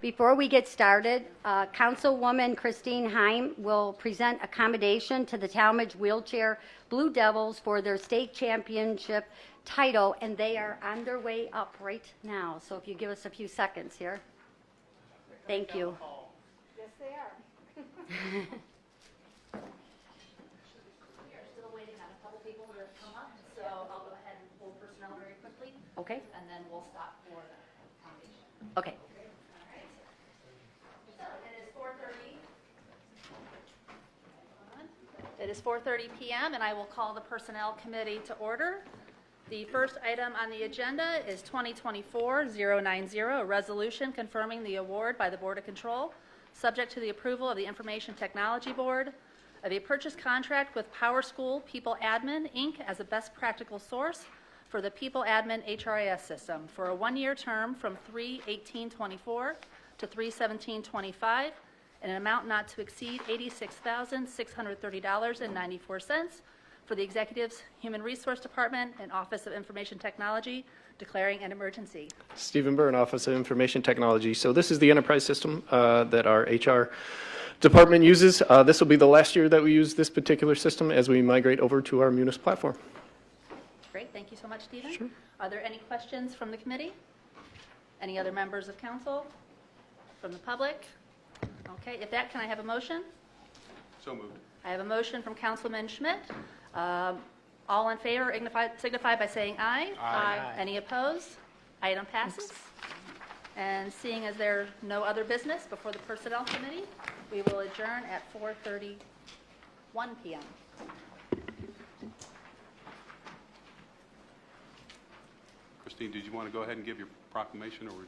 Before we get started, Councilwoman Christine Heim will present a commendation to the Talmadge Wheelchair Blue Devils for their state championship title, and they are on their way up right now. So if you give us a few seconds here. Thank you. Yes, they are. We are still waiting on a couple people to come up, so I'll go ahead and pull personnel very quickly, Okay. and then we'll stop for the foundation. Okay. All right. So it is 4:30. It is 4:30 p.m. and I will call the Personnel Committee to order. The first item on the agenda is 2024-090, a resolution confirming the award by the Board of Control, subject to the approval of the Information Technology Board, of a purchase contract with PowerSchool People Admin, Inc. as a best practical source for the People Admin HRIS system for a one-year term from 3/18/24 to 3/17/25, in an amount not to exceed $86,630.94 for the Executive's Human Resource Department and Office of Information Technology, declaring an emergency. Stephen Byrne, Office of Information Technology. So this is the enterprise system that our HR department uses. This will be the last year that we use this particular system as we migrate over to our Munis platform. Great, thank you so much, Stephen. Sure. Are there any questions from the committee? Any other members of council? From the public? Okay, if that, can I have a motion? So moved. I have a motion from Councilman Schmidt. All in favor signify by saying aye. Aye. Any opposed? Item passes. And seeing as there's no other business before the Personnel Committee, we will adjourn at 4:31 p.m. Christine, did you want to go ahead and give your proclamation, or?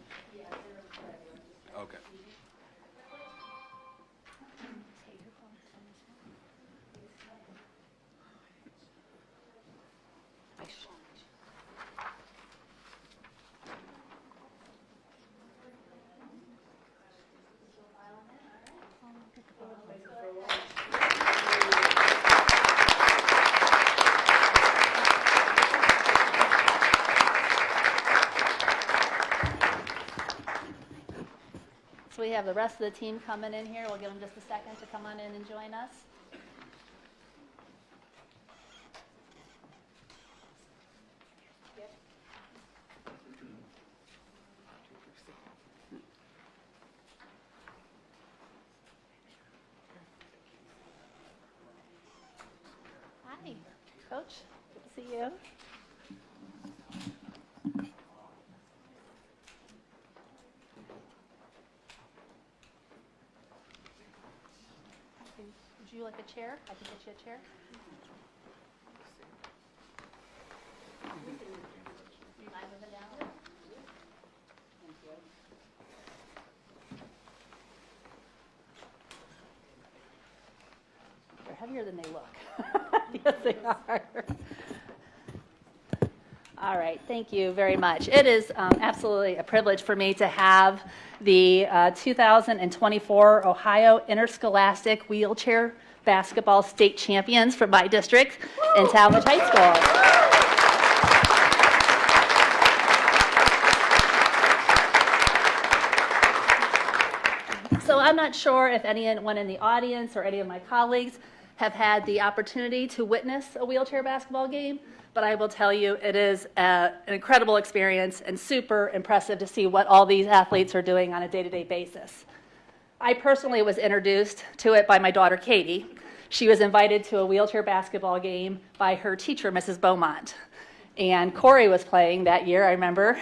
Okay. So we have the rest of the team coming in here. We'll give them just a second to come on in and join us. Hi, Coach. Good to see you. Would you like a chair? I can get you a chair. Do you mind moving down? Thank you. They're heavier than they look. Yes, they are. All right, thank you very much. It is absolutely a privilege for me to have the 2024 Ohio Interscholastic Wheelchair Basketball State Champions from my district in Talmadge High School. So I'm not sure if anyone in the audience or any of my colleagues have had the opportunity to witness a wheelchair basketball game, but I will tell you it is an incredible experience and super impressive to see what all these athletes are doing on a day-to-day basis. I personally was introduced to it by my daughter, Katie. She was invited to a wheelchair basketball game by her teacher, Mrs. Beaumont. And Corey was playing that year. I remember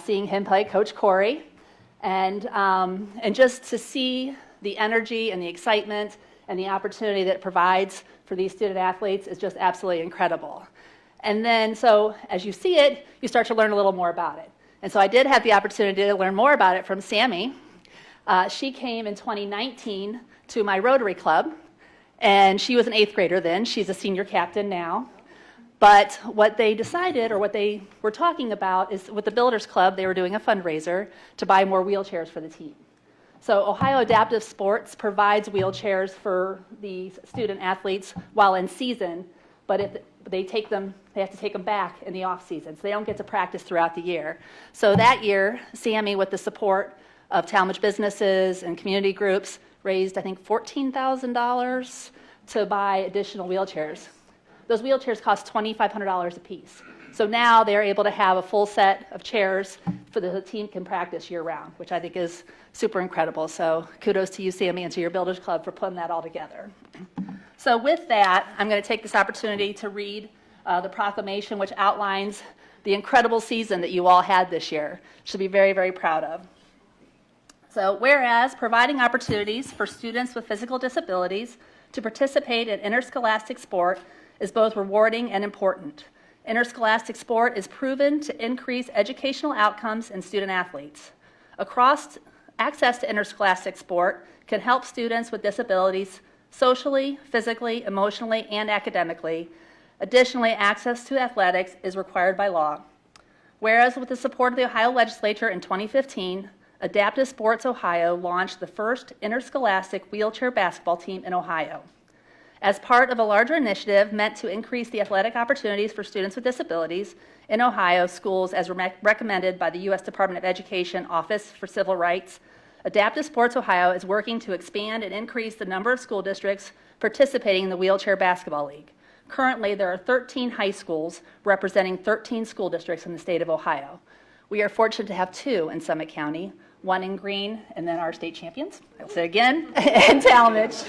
seeing him play, Coach Corey. And just to see the energy and the excitement and the opportunity that it provides for these student athletes is just absolutely incredible. And then, so as you see it, you start to learn a little more about it. And so I did have the opportunity to learn more about it from Sammy. She came in 2019 to my Rotary Club, and she was an 8th grader then. She's a senior captain now. But what they decided, or what they were talking about, is with the Builders Club, they were doing a fundraiser to buy more wheelchairs for the team. So Ohio Adaptive Sports provides wheelchairs for the student athletes while in season, but if they have to take them back in the off season, so they don't get to practice throughout the year. So that year, Sammy, with the support of Talmadge businesses and community groups raised, I think, $14,000 to buy additional wheelchairs. Those wheelchairs cost $2,500 a piece. So now they're able to have a full set of chairs for the team can practice year-round, which I think is super incredible. So kudos to you, Sammy, and to your Builders Club for putting that all together. So with that, I'm going to take this opportunity to read the proclamation, which outlines the incredible season that you all had this year. Should be very, very proud of. So whereas providing opportunities for students with physical disabilities to participate in interscholastic sport is both rewarding and important. Interscholastic sport is proven to increase educational outcomes in student athletes. Access to interscholastic sport can help students with disabilities socially, physically, emotionally, and academically. Additionally, access to athletics is required by law. Whereas with the support of the Ohio Legislature in 2015, Adaptive Sports Ohio launched the first interscholastic wheelchair basketball team in Ohio. As part of a larger initiative meant to increase the athletic opportunities for students with disabilities in Ohio schools as recommended by the U.S. Department of Education Office for Civil Rights, Adaptive Sports Ohio is working to expand and increase the number of school districts participating in the Wheelchair Basketball League. Currently, there are 13 high schools representing 13 school districts in the state of Ohio. We are fortunate to have 2 in Summit County, 1 in Greene, and then our state champions, I'll say again, in Talmadge.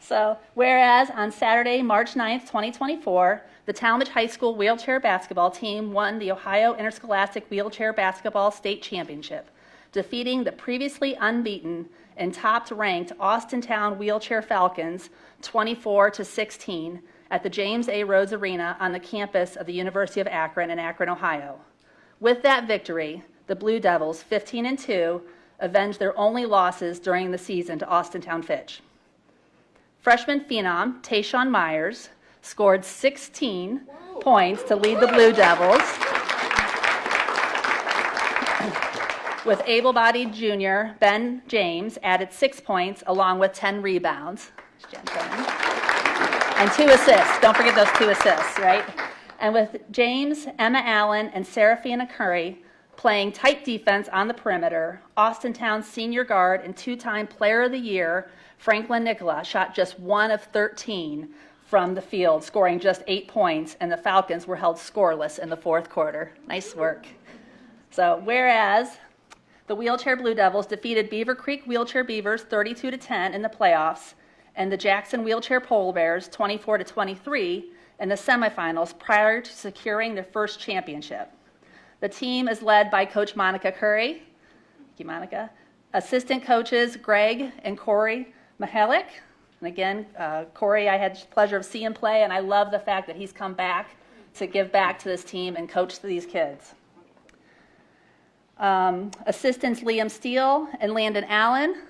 So, whereas on Saturday, March 9th, 2024, the Talmadge High School wheelchair basketball team won the Ohio Interscholastic Wheelchair Basketball State Championship, defeating the previously unbeaten and top-ranked Austintown Wheelchair Falcons 24-16 at the James A. Rhodes Arena on the campus of the University of Akron in Akron, Ohio. With that victory, the Blue Devils, 15-2, avenged their only losses during the season to Austintown Fitch. Freshman phenom Tayshawn Myers scored 16 points to lead the Blue Devils, with able-bodied junior Ben James added 6 points along with 10 rebounds. And 2 assists. Don't forget those 2 assists, right? And with James, Emma Allen, and Serafina Curry playing tight defense on the perimeter, Austintown's senior guard and 2-time Player of the Year, Franklin Nicola, shot just 1 of 13 from the field, scoring just 8 points, and the Falcons were held scoreless in the 4th quarter. Nice work. So, whereas the Wheelchair Blue Devils defeated Beaver Creek Wheelchair Beavers 32-10 in the playoffs, and the Jackson Wheelchair Pole Bears 24-23 in the semifinals prior to securing their first championship. The team is led by Coach Monica Curry. Thank you, Monica. Assistant coaches Greg and Corey Mihalik. And again, Corey, I had the pleasure of seeing play, and I love the fact that he's come back to give back to this team and coach these kids. Assistants Liam Steele and Landon Allen.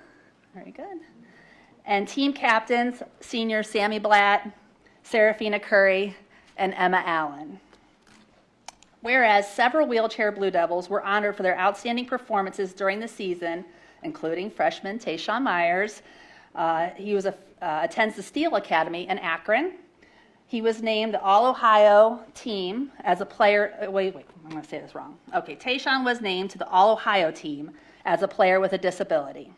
Very good. And team captains, senior Sammy Blatt, Serafina Curry, and Emma Allen. Whereas several Wheelchair Blue Devils were honored for their outstanding performances during the season, including freshman Tayshawn Myers. He attends the Steele Academy in Akron. He was named the All-Ohio team as a player. Wait, I'm going to say this wrong. Okay, Tayshawn was named to the All-Ohio team as a player with a disability.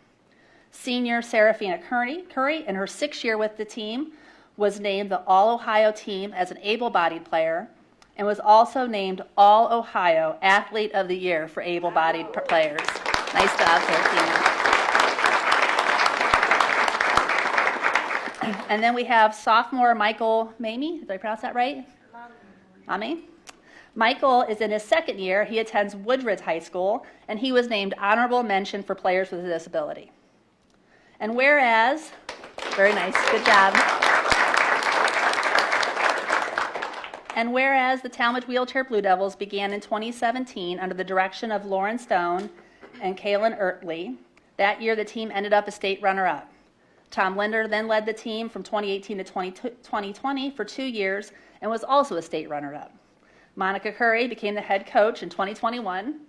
Senior Serafina Curry, in her 6th year with the team, was named the All-Ohio team as an able-bodied player and was also named All-Ohio Athlete of the Year for able-bodied players. Nice job, Serafina. And then we have sophomore Michael Mamie. Did I pronounce that right? Mami. Michael is in his 2nd year. He attends Woodridge High School, and he was named honorable mention for players with a disability. And whereas, very nice, good job. And whereas the Talmadge Wheelchair Blue Devils began in 2017 under the direction of Lauren Stone and Kaylin Ertley, that year the team ended up a state runner-up. Tom Linder then led the team from 2018 to 2020 for 2 years and was also a state runner-up. Monica Curry became the head coach in 2021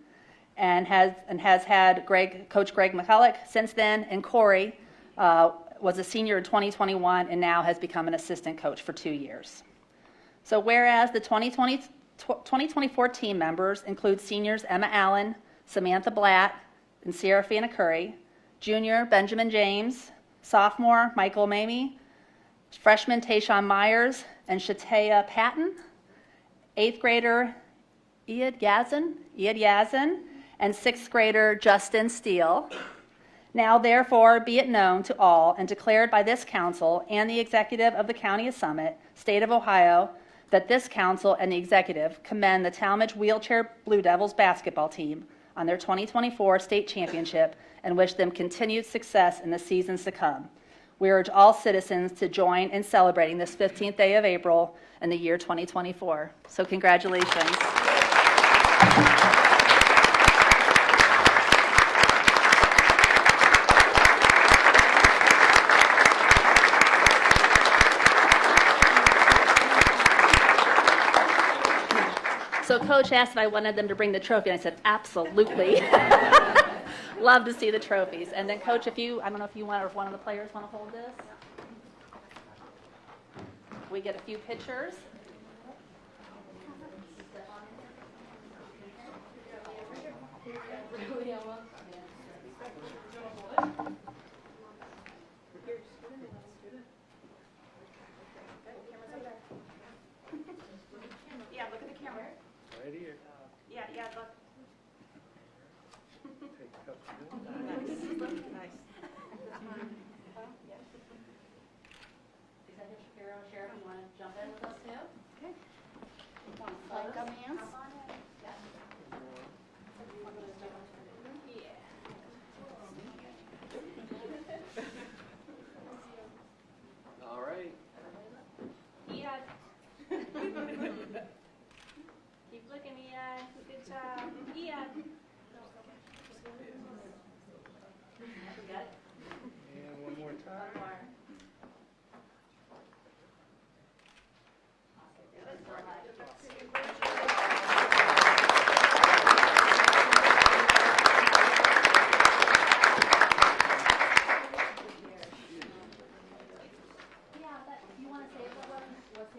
and has had Coach Greg McCulloch since then, and Corey was a senior in 2021 and now has become an assistant coach for 2 years. So whereas the 2024 team members include seniors Emma Allen, Samantha Blatt, and Serafina Curry, junior Benjamin James, sophomore Michael Mamie, freshman Tayshawn Myers and Shatea Patton, eighth grader Iad Yazin, and sixth grader Justin Steele. Now therefore be it known to all and declared by this council and the executive of the County of Summit, State of Ohio, that this council and the executive commend the Talmadge Wheelchair Blue Devils basketball team on their 2024 state championship and wish them continued success in the seasons to come. We urge all citizens to join in celebrating this 15th day of April in the year 2024. So congratulations. So Coach asked if I wanted them to bring the trophy, and I said, absolutely. Love to see the trophies. And then Coach, if you, I don't know if you want, or if one of the players want to hold this. We get a few pictures. Yeah, look at the camera. Right here. Yeah, look. Nice. Executive Shapiro, Sheriff, you want to jump in with us too? Okay. Like on hands? All right. Ian. Keep looking, Ian. Good job. Ian. Got it? And one more time.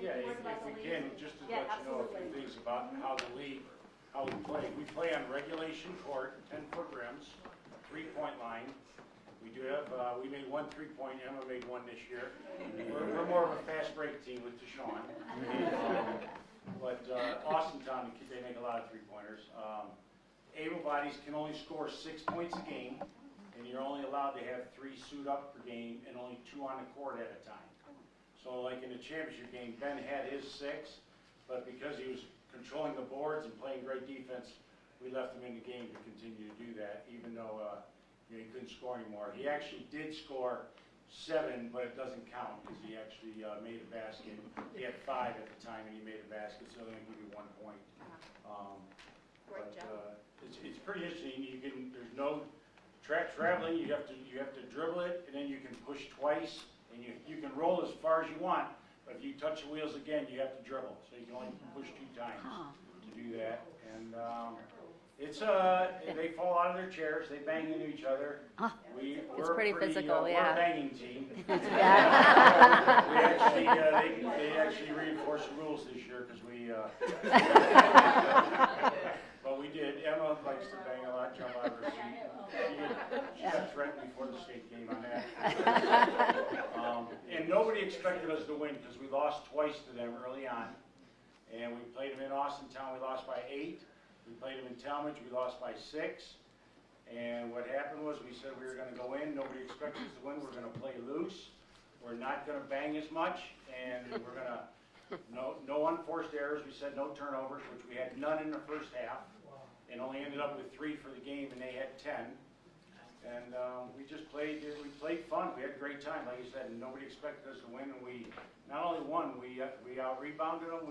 Yeah, if we can, just to let you know a few things about how the league, how we play. We play on regulation court, 10-foot rims, three-point line. We do have, we made one three-point, Emma made one this year. We're more of a fast break team with Deshaun. But Austintown, they make a lot of three-pointers. Able bodies can only score 6 points a game, and you're only allowed to have 3 suit up per game and only 2 on the court at a time. So like in the championship game, Ben had his 6, but because he was controlling the boards and playing great defense, we left him in the game to continue to do that, even though he couldn't score anymore. He actually did score 7, but it doesn't count because he actually made a basket. He had 5 at the time, and he made a basket, so they're going to give you 1 point. It's pretty interesting. There's no traveling. You have to dribble it, and then you can push twice. And you can roll as far as you want, but if you touch the wheels again, you have to dribble. So you can only push 2 times to do that. And they fall out of their chairs, they bang into each other. We're pretty physical, we're yeah. a banging team. They actually reinforced the rules this year because but we did. Emma likes to bang a lot, jump out of her seat. She got threatened before the state game on that. And nobody expected us to win because we lost twice to them early on. And we played them in Austintown, we lost by 8. We played them in Talmadge, we lost by 6. And what happened was we said we were going to go in, nobody expected us to win, we're going to play loose. We're not going to bang as much, and we're going to, no unforced errors. We said no turnovers, which we had none in the first half, and only ended up with 3 for the game, and they had 10. And we played fun. We had a great time, like you said, and nobody expected us to win. And we not only won, we out-rebounded them.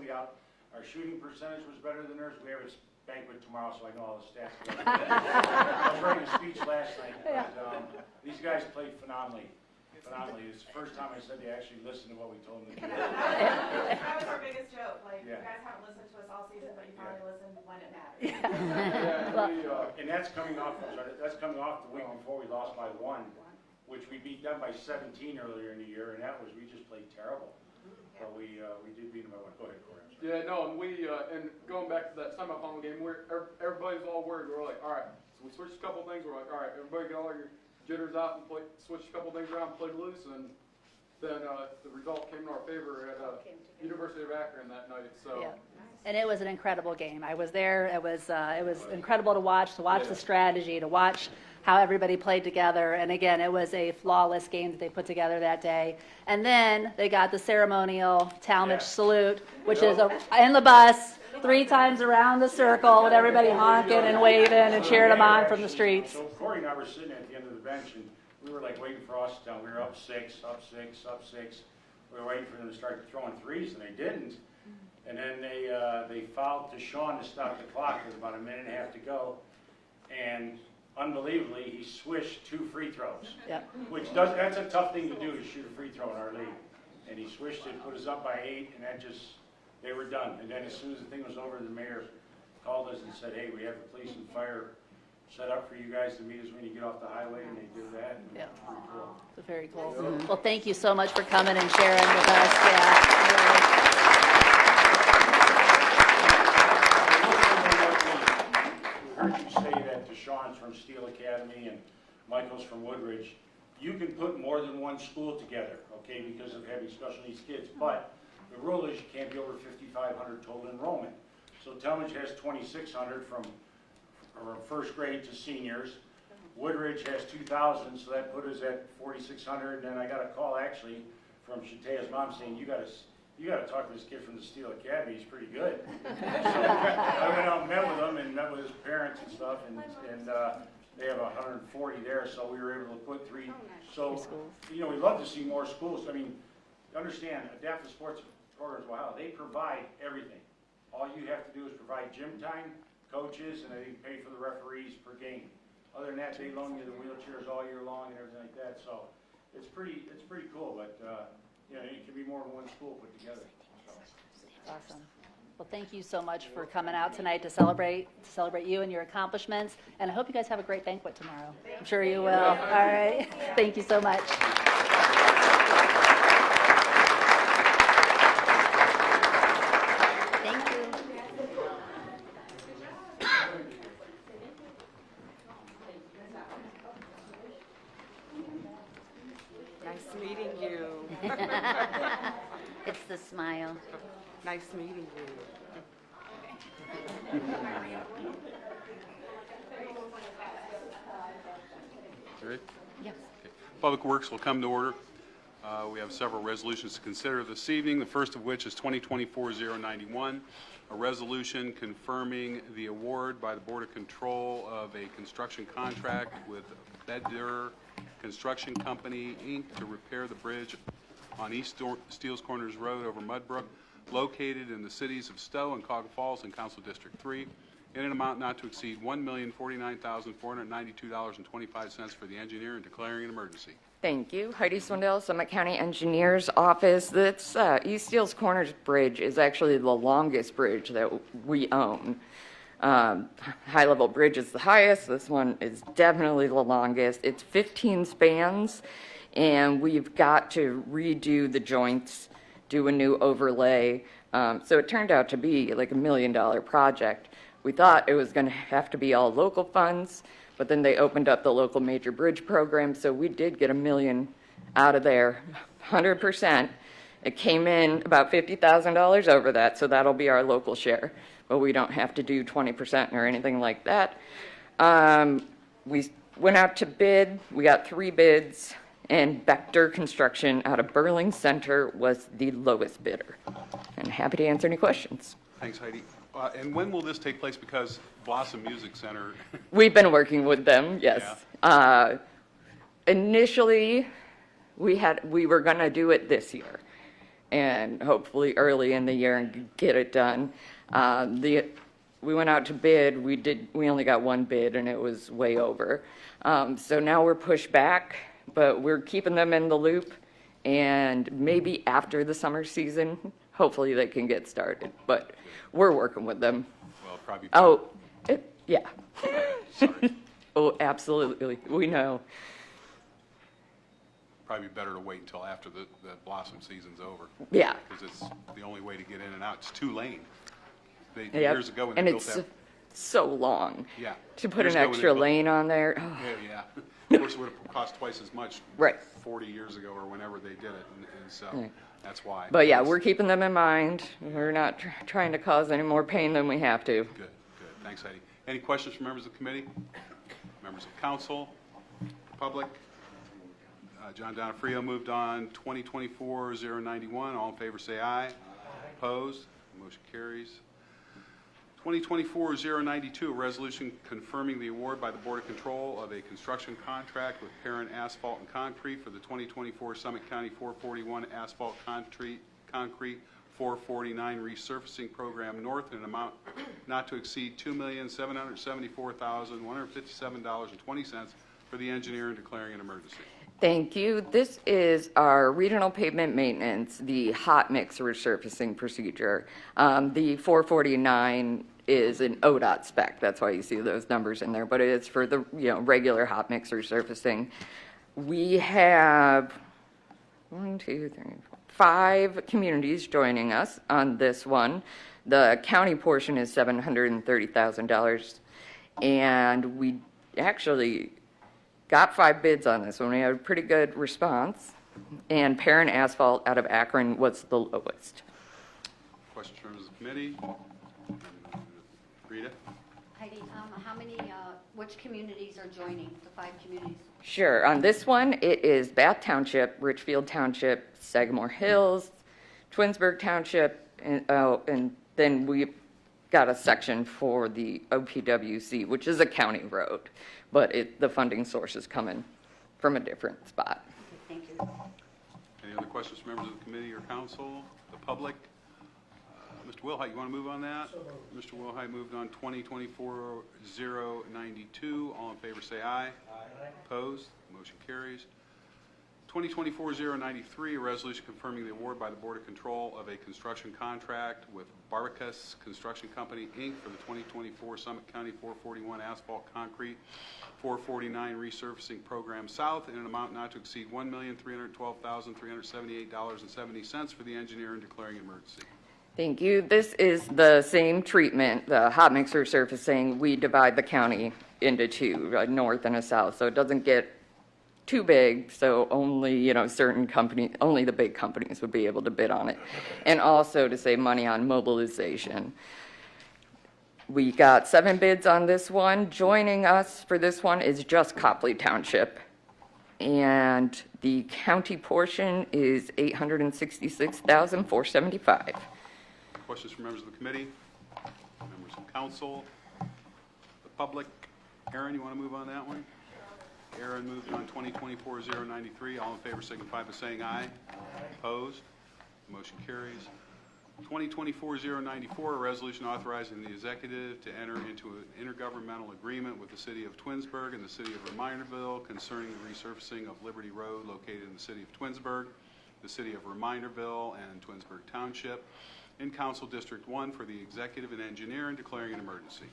Our shooting percentage was better than theirs. We have a banquet tomorrow, so I know all the stats. I was writing a speech last night, but these guys played phenomenally. It's the first time I said they actually listened to what we told them to do. That was our biggest joke. Like, Yeah. you guys haven't listened to us all season, but you finally listened when it mattered. And that's coming off the week before we lost by 1, which we beat them by 17 earlier in the year, and we just played terrible. But we did beat them by 1. Go ahead, Corey. Yeah, no, and and going back to that semifinal game, where everybody's all worried. We're like, all right, it's we switched a couple things. We're like, all right, everybody get all your jitters out and switched a couple things around, and played loose, and then the result came in our favor at University of Akron that night. So. Yeah. And it was an incredible game. I was there. It was incredible to watch the strategy, to watch how everybody played together. And again, it was a flawless game that they put together that day. And then they got the ceremonial Talmadge salute, which is in the bus 3 times around the circle with everybody honking and waving and cheering them on from the streets. So Corey and I were sitting at the end of the bench, and we were like waiting for Austintown. We were up 6. We were waiting for them to start throwing threes, and they didn't. And then they fouled to Sean to stop the clock with about a minute and a half to go. And unbelievably, he swished 2 free throws. Yep. That's a tough thing to do, to shoot a free throw in our league. And he swished it, put us up by 8, and they were done. And then as soon as the thing was over, the mayor called us and said, hey, we have the police and fire set up for you guys to meet us when you get off the highway, and they did that. And Yeah. it was pretty cool. It's very cool. Well, thank you so much for coming and sharing with us. Yeah. We heard you say that Deshaun's from Steel Academy and Michael's from Woodridge. You can put more than one school together, okay, because of having special needs kids. But the rule is you can't be over 5,500 total enrollment. So Talmadge has 2,600 from first grade to seniors. Woodridge has 2,000, so that put us at 4,600. And then I got a call actually from Shatea's mom saying, you got to talk to this kid from the Steel Academy. He's pretty good. So I went out and met with him and met with his parents and stuff, and they have 140 there, so we were able to put 3. So, we'd love to see more schools. I mean, understand, Adaptive Sports Programs, wow, they provide everything. All you have to do is provide gym time, coaches, and they pay for the referees per game. Other than that, they loan you the wheelchairs all year long and everything like that. So it's pretty cool, but it can be more than one school put together. So. Awesome. Well, thank you so much for coming out tonight to celebrate you and your accomplishments. And I hope you guys have a great banquet tomorrow. I'm sure you will. All right. Thank you so much. Thank you. Nice meeting you. It's the smile. Nice meeting you. Ready? Yes. Public Works will come to order. We have several resolutions to consider this evening, the first of which is 2024-091, a resolution confirming the award by the Board of Control of a construction contract with Bedder Construction Company, Inc. to repair the bridge on East Steeles Corners Road over Mudbrook, located in the cities of Stowe and Cog Falls in Council District 3, in an amount not to exceed $1,049,492.25 for the engineer and declaring an emergency. Thank you. Heidi Swindell, Summit County Engineers Office. This East Steeles Corners Bridge is actually the longest bridge that we own. High-level bridge is the highest. This one is definitely the longest. It's 15 spans, and we've got to redo the joints, do a new overlay. So it turned out to be like $1 million project. We thought it was going to have to be all local funds, but then they opened up the local major bridge program, so we did get $1 million out of there, 100%. It came in about $50,000 over that, so that'll be our local share, but we don't have to do 20% or anything like that. We went out to bid. We got 3 bids, and Vector Construction out of Burling Center was the lowest bidder. And happy to answer any questions. Thanks, Heidi. And when will this take place? Because Blossom Music Center, We've been working with them, yes. Initially, we were going to do it this year, and hopefully early in the year and get it done. We went out to bid. We only got 1 bid, and it was way over. So now we're pushed back, but we're keeping them in the loop, and maybe after the summer season, hopefully they can get started. But we're working with them. well, probably. Yeah. Sorry. Oh, absolutely. We know. Probably better to wait until after the Blossom season's over. Yeah. Because it's the only way to get in and out. It's 2 lane. Yep. Years ago when they And built it's that. so long. Yeah. To put Years an ago when extra they- lane on there, Yeah. Of course, it would have cost twice as much. Right. 40 years ago or whenever they did it, and so Right. that's why. but yeah, we're keeping them in mind. We're not trying to cause any more pain than we have to. Good, good. Thanks, Heidi. Any questions from members of the committee? Members of council? Public? John Donofrio moved on 2024-091. All in favor, say aye. Opposed? Motion carries. 2024-092, a resolution confirming the award by the Board of Control of a construction contract with Parent Asphalt and Concrete for the 2024 Summit County 441 Asphalt Concrete 449 Resurfacing Program North in an amount not to exceed $2,774,157.20 for the engineer and declaring an emergency. Thank you. This is our regional pavement maintenance, the hot mix resurfacing procedure. The 449 is an ODOT spec. That's why you see those numbers in there, but it is for the, regular hot mix resurfacing. We have 5 communities joining us on this one. The county portion is $730,000, and we actually got 5 bids on this one. We had a pretty good response, and Parent Asphalt out of Akron was the lowest. Questions from members of the committee? Rita? Heidi, which communities are joining, the 5 communities? Sure. On this one, it is Bath Township, Richfield Township, Sagamore Hills, Twinsburg Township, and then we've got a section for the OPWC, which is a county road, but the funding source is coming from a different spot. Okay, thank you. Any other questions from members of the committee or council? The public? Mr. Wilhite, you want to move on that? Mr. Wilhite moved on 2024-092. All in favor, say aye. Aye. Opposed? Motion carries. 2024-093, a resolution confirming the award by the Board of Control of a construction contract with Barbacus Construction Company, Inc. for the 2024 Summit County 441 Asphalt Concrete 449 Resurfacing Program South in an amount not to exceed $1,312,378.70 for the engineer and declaring an emergency. Thank you. This is the same treatment, the hot mixer surfacing. We divide the county into 2, a north and a south, so it doesn't get too big, so only, certain companies, only the big companies would be able to bid on it. And also to save money on mobilization. We got 7 bids on this one. Joining us for this one is just Copley Township. And the county portion is $866,475. Questions from members of the committee? Members of council? The public? Aaron, you want to move on that one? Aaron moved on 2024-093. All in favor signify by saying aye. Opposed? Motion carries. 2024-094, a resolution authorizing the executive to enter into an intergovernmental agreement with the city of Twinsburg and the city of Reminderville concerning the resurfacing of Liberty Road located in the city of Twinsburg, the city of Reminderville, and Twinsburg Township in Council District 1 for the executive and engineer and declaring an emergency.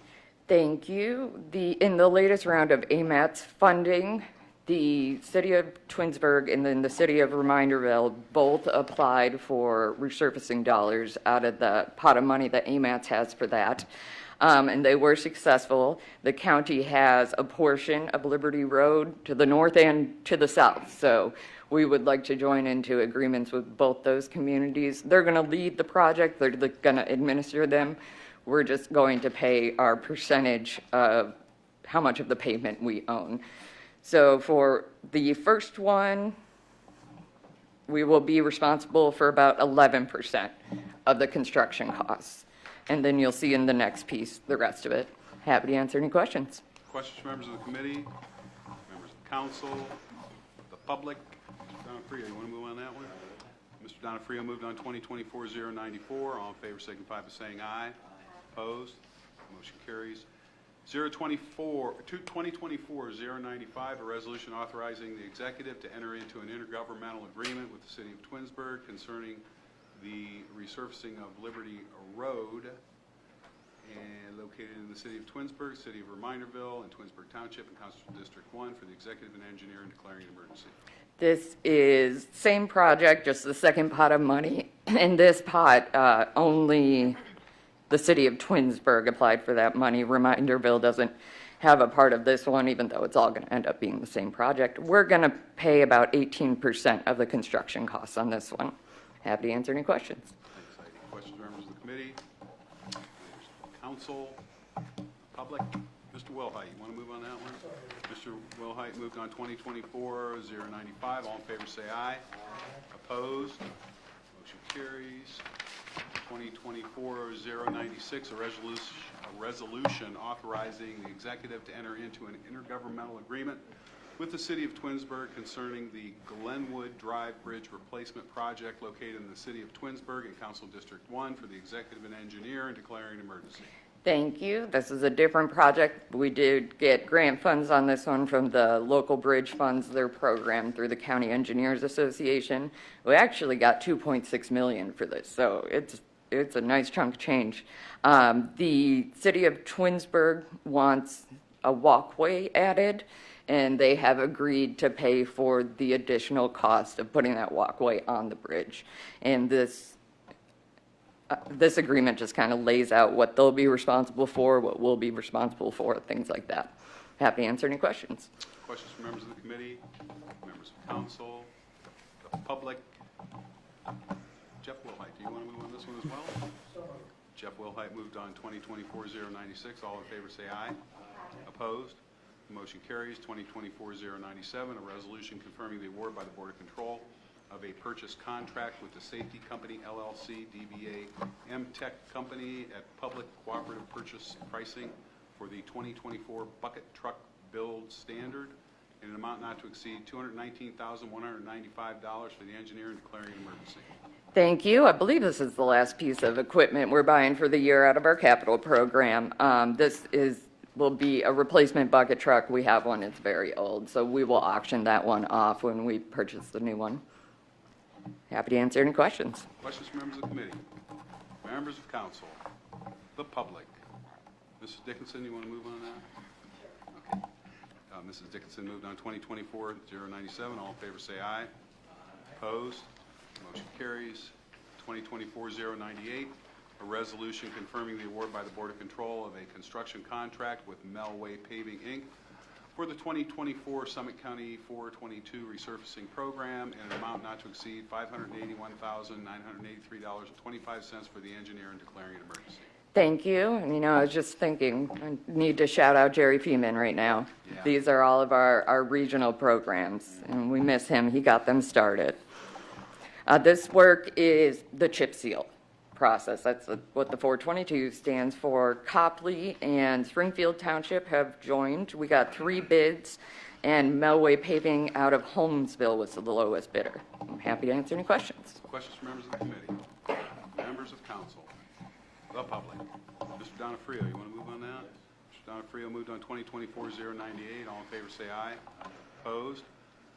Thank you. In the latest round of AMAT's funding, the city of Twinsburg and then the city of Reminderville both applied for resurfacing dollars out of the pot of money that AMAT's has for that. And they were successful. The county has a portion of Liberty Road to the north and to the south. So we would like to join into agreements with both those communities. They're going to lead the project. They're going to administer them. We're just going to pay our percentage of how much of the pavement we own. So for the first one, we will be responsible for about 11% of the construction costs. And then you'll see in the next piece the rest of it. Happy to answer any questions. Questions from members of the committee, members of council, the public? Mr. Donofrio, you want to move on that one? Mr. Donofrio moved on 2024-094. All in favor signify by saying aye. Opposed? Motion carries. 2024-095, a resolution authorizing the executive to enter into an intergovernmental agreement with the city of Twinsburg concerning the resurfacing of Liberty Road and located in the city of Twinsburg, city of Reminderville, and Twinsburg Township in Council District 1 for the executive and engineer and declaring an emergency. This is same project, just the second pot of money. In this pot, only the city of Twinsburg applied for that money. Reminderville doesn't have a part of this one, even though it's all going to end up being the same project. We're going to pay about 18% of the construction costs on this one. Happy to answer any questions. Thanks, Heidi. Questions, members of the committee? Members of council? Public? Mr. Wilhite, you want to move on that one? Mr. Wilhite moved on 2024-095. All in favor say aye. Opposed? Motion carries. 2024-096, a resolution authorizing the executive to enter into an intergovernmental agreement with the city of Twinsburg concerning the Glenwood Drive Bridge Replacement Project located in the city of Twinsburg in Council District 1 for the executive and engineer and declaring an emergency. Thank you. This is a different project. We did get grant funds on this one from the local bridge funds, their program through the County Engineers Association. We actually got $2.6 million for this, so it's a nice chunk of change. The city of Twinsburg wants a walkway added, and they have agreed to pay for the additional cost of putting that walkway on the bridge. And this agreement just kind of lays out what they'll be responsible for, what we'll be responsible for, things like that. Happy to answer any questions. Questions from members of the committee, members of council, the public? Jeff Wilhite, do you want to move on this one as well? Jeff Wilhite moved on 2024-096. All in favor say aye. Opposed? The motion carries. 2024-097, a resolution confirming the award by the Board of Control of a purchase contract with the Safety Company LLC, DBA M-Tech Company at public cooperative purchase pricing for the 2024 bucket truck build standard in an amount not to exceed $219,195 for the engineer and declaring an emergency. Thank you. I believe this is the last piece of equipment we're buying for the year out of our capital program. This will be a replacement bucket truck. We have one. It's very old, so we will auction that one off when we purchase the new one. Happy to answer any questions. Questions from members of the committee? Members of council? The public? Mrs. Dickinson, you want to move on that? Okay. Mrs. Dickinson moved on 2024-097. All in favor say aye. Opposed? Motion carries. 2024-098, a resolution confirming the award by the Board of Control of a construction contract with Melway Paving, Inc. for the 2024 Summit County 422 resurfacing program in an amount not to exceed $581,983.25 for the engineer and declaring an emergency. Thank you. And, I was just thinking, I need to shout out Jerry Feeman right now. Yeah. These are all of our regional programs, and we miss him. He got them started. This work is the chip seal process. That's what the 422 stands for. Copley and Springfield Township have joined. We got 3 bids, and Melway Paving out of Holmesville was the lowest bidder. I'm happy to answer any questions. Questions from members of the committee? Members of council? The public? Mr. Donofrio, you want to move on that? Mr. Donofrio moved on 2024-098. All in favor say aye. Opposed?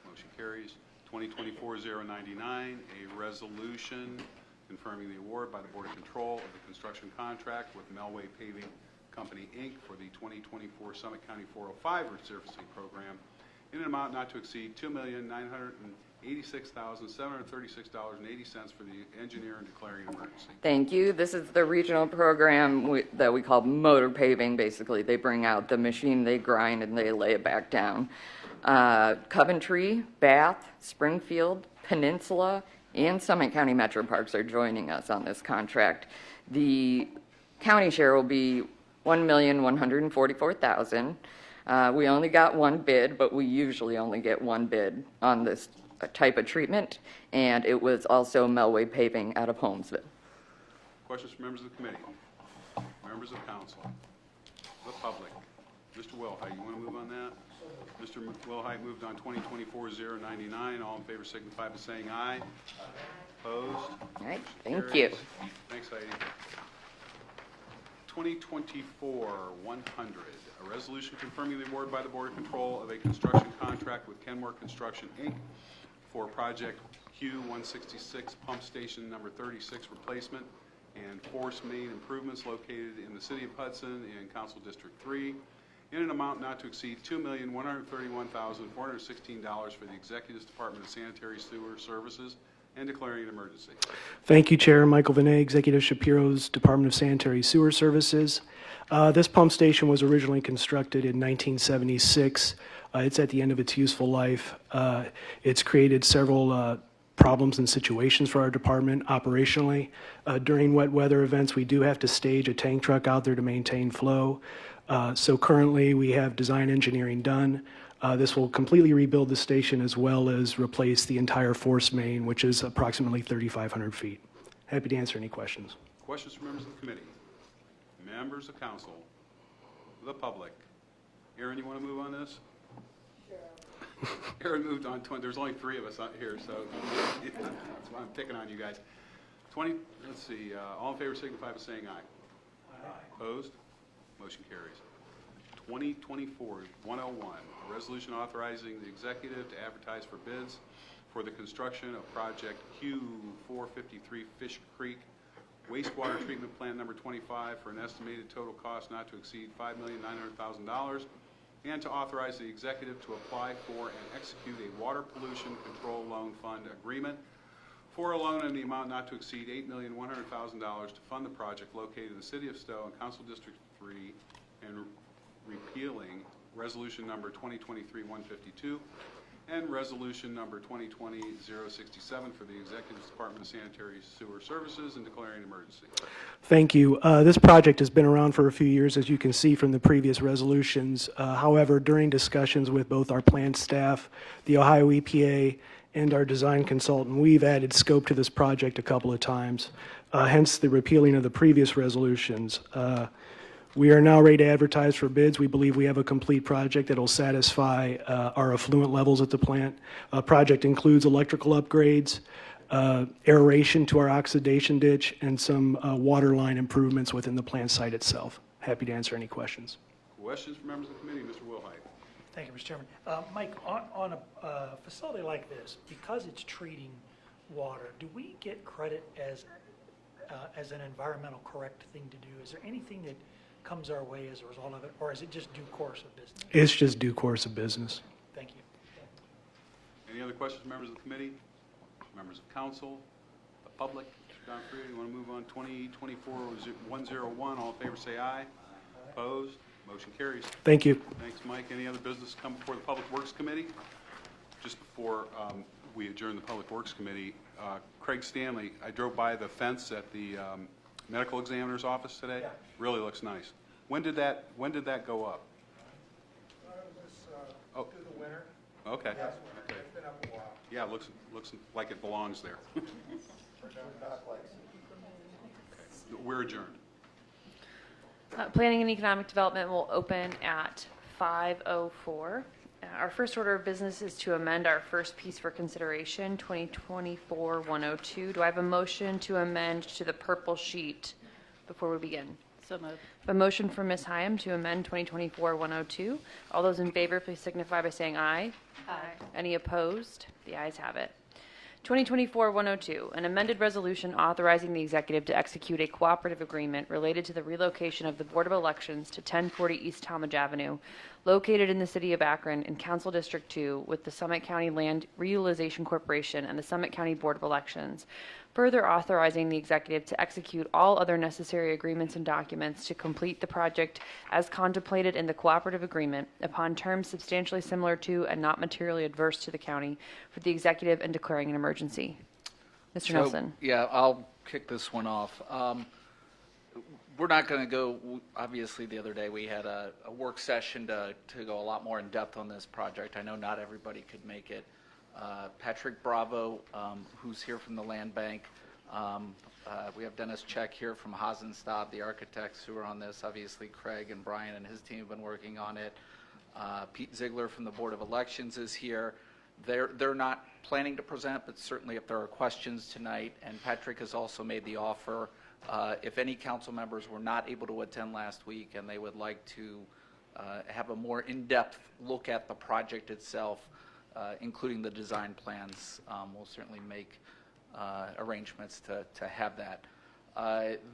Motion carries. 2024-099, a resolution confirming the award by the Board of Control of the construction contract with Melway Paving Company, Inc. for the 2024 Summit County 405 resurfacing program in an amount not to exceed $2,986,736.80 for the engineer and declaring an emergency. Thank you. This is the regional program that we call motor paving. Basically, they bring out the machine, they grind, and they lay it back down. Coventry, Bath, Springfield, Peninsula, and Summit County Metro Parks are joining us on this contract. The county share will be $1,144,000. We only got 1 bid, but we usually only get 1 bid on this type of treatment, and it was also Melway Paving out of Holmesville. Questions from members of the committee? Members of council? The public? Mr. Wilhite, you want to move on that? Mr. Wilhite moved on 2024-099. All in favor signify by saying aye. Opposed? All right, Motion thank carries. you. Thanks, Heidi. 2024-100, a resolution confirming the award by the Board of Control of a construction contract with Kenmore Construction, Inc. for project Q166 pump station number 36 replacement and force main improvements located in the city of Hudson in Council District 3 in an amount not to exceed $2,131,416 for the Executives Department of Sanitary Sewer Services, and declaring an emergency. Thank you, Chair. Michael Vinay, Executive Shapiro's Department of Sanitary Sewer Services. This pump station was originally constructed in 1976. It's at the end of its useful life. It's created several problems and situations for our department operationally. During wet weather events, we do have to stage a tank truck out there to maintain flow. So currently, we have design engineering done. This will completely rebuild the station as well as replace the entire force main, which is approximately 3,500 feet. Happy to answer any questions. Questions from members of the committee? Members of council? The public? Aaron, you want to move on this? Sure. Aaron moved on. There's only 3 of us out here, so that's why I'm picking on you guys. Let's see. All in favor signify by saying aye. Aye. Opposed? Motion carries. 2024-101, a resolution authorizing the executive to advertise for bids for the construction of project Q453 Fish Creek wastewater treatment plant number 25 for an estimated total cost not to exceed $5,900,000, and to authorize the executive to apply for and execute a water pollution control loan fund agreement for a loan in the amount not to exceed $8,100,000 to fund the project located in the city of Stowe and Council District 3, and repealing Resolution Number 2023-152 and Resolution Number 2020-067 for the Executive Department of Sanitary Sewer Services and declaring an emergency. Thank you. This project has been around for a few years, as you can see from the previous resolutions. However, during discussions with both our plant staff, the Ohio EPA, and our design consultant, we've added scope to this project a couple of times, hence the repealing of the previous resolutions. We are now ready to advertise for bids. We believe we have a complete project that will satisfy our effluent levels at the plant. Project includes electrical upgrades, aeration to our oxidation ditch, and some water line improvements within the plant site itself. Happy to answer any questions. Questions from members of the committee? Mr. Wilhite. Thank you, Mr. Chairman. Mike, on a facility like this, because it's treating water, do we get credit as an environmental correct thing to do? Is there anything that comes our way as a result of it, or is it just due course of business? It's just due course of business. Thank you. Any other questions from members of the committee? Members of council? The public? Mr. Don Freer, you want to move on 2024-101? All in favor say aye. Opposed? Motion carries. Thank you. Thanks, Mike. Any other business come before the Public Works Committee? Just before we adjourn the Public Works Committee, Craig Stanley, I drove by the fence at the medical examiner's office today. Yeah. Really looks nice. When did that go up? Through the winter. Okay. Yes, okay. It's been up a while. Yeah, it looks like it belongs there. Okay. We're adjourned. Planning and Economic Development will open at 5:04. Our first order of business is to amend our first piece for consideration, 2024-102. Do I have a motion to amend to the purple sheet before we begin? So moved. A motion from Ms. Hyam to amend 2024-102. All those in favor, please signify by saying aye. Aye. Any opposed? The ayes have it. 2024-102, an amended resolution authorizing the executive to execute a cooperative agreement related to the relocation of the Board of Elections to 1040 East Talmadge Avenue, located in the city of Akron in Council District 2 with the Summit County Land Reutilization Corporation and the Summit County Board of Elections. Further authorizing the executive to execute all other necessary agreements and documents to complete the project as contemplated in the cooperative agreement upon terms substantially similar to and not materially adverse to the county for the executive and declaring an emergency. Mr. Nelson. Yeah, I'll kick this one off. We're not going to go, obviously the other day we had a work session to go a lot more in depth on this project. I know not everybody could make it. Patrick Bravo, who's here from the Land Bank. We have Dennis Check here from Hasenstadt, the architects who are on this. Obviously, Craig and Brian and his team have been working on it. Pete Ziegler from the Board of Elections is here. They're not planning to present, but certainly if there are questions tonight, and Patrick has also made the offer, if any council members were not able to attend last week and they would like to have a more in-depth look at the project itself, including the design plans, we'll certainly make arrangements to have that.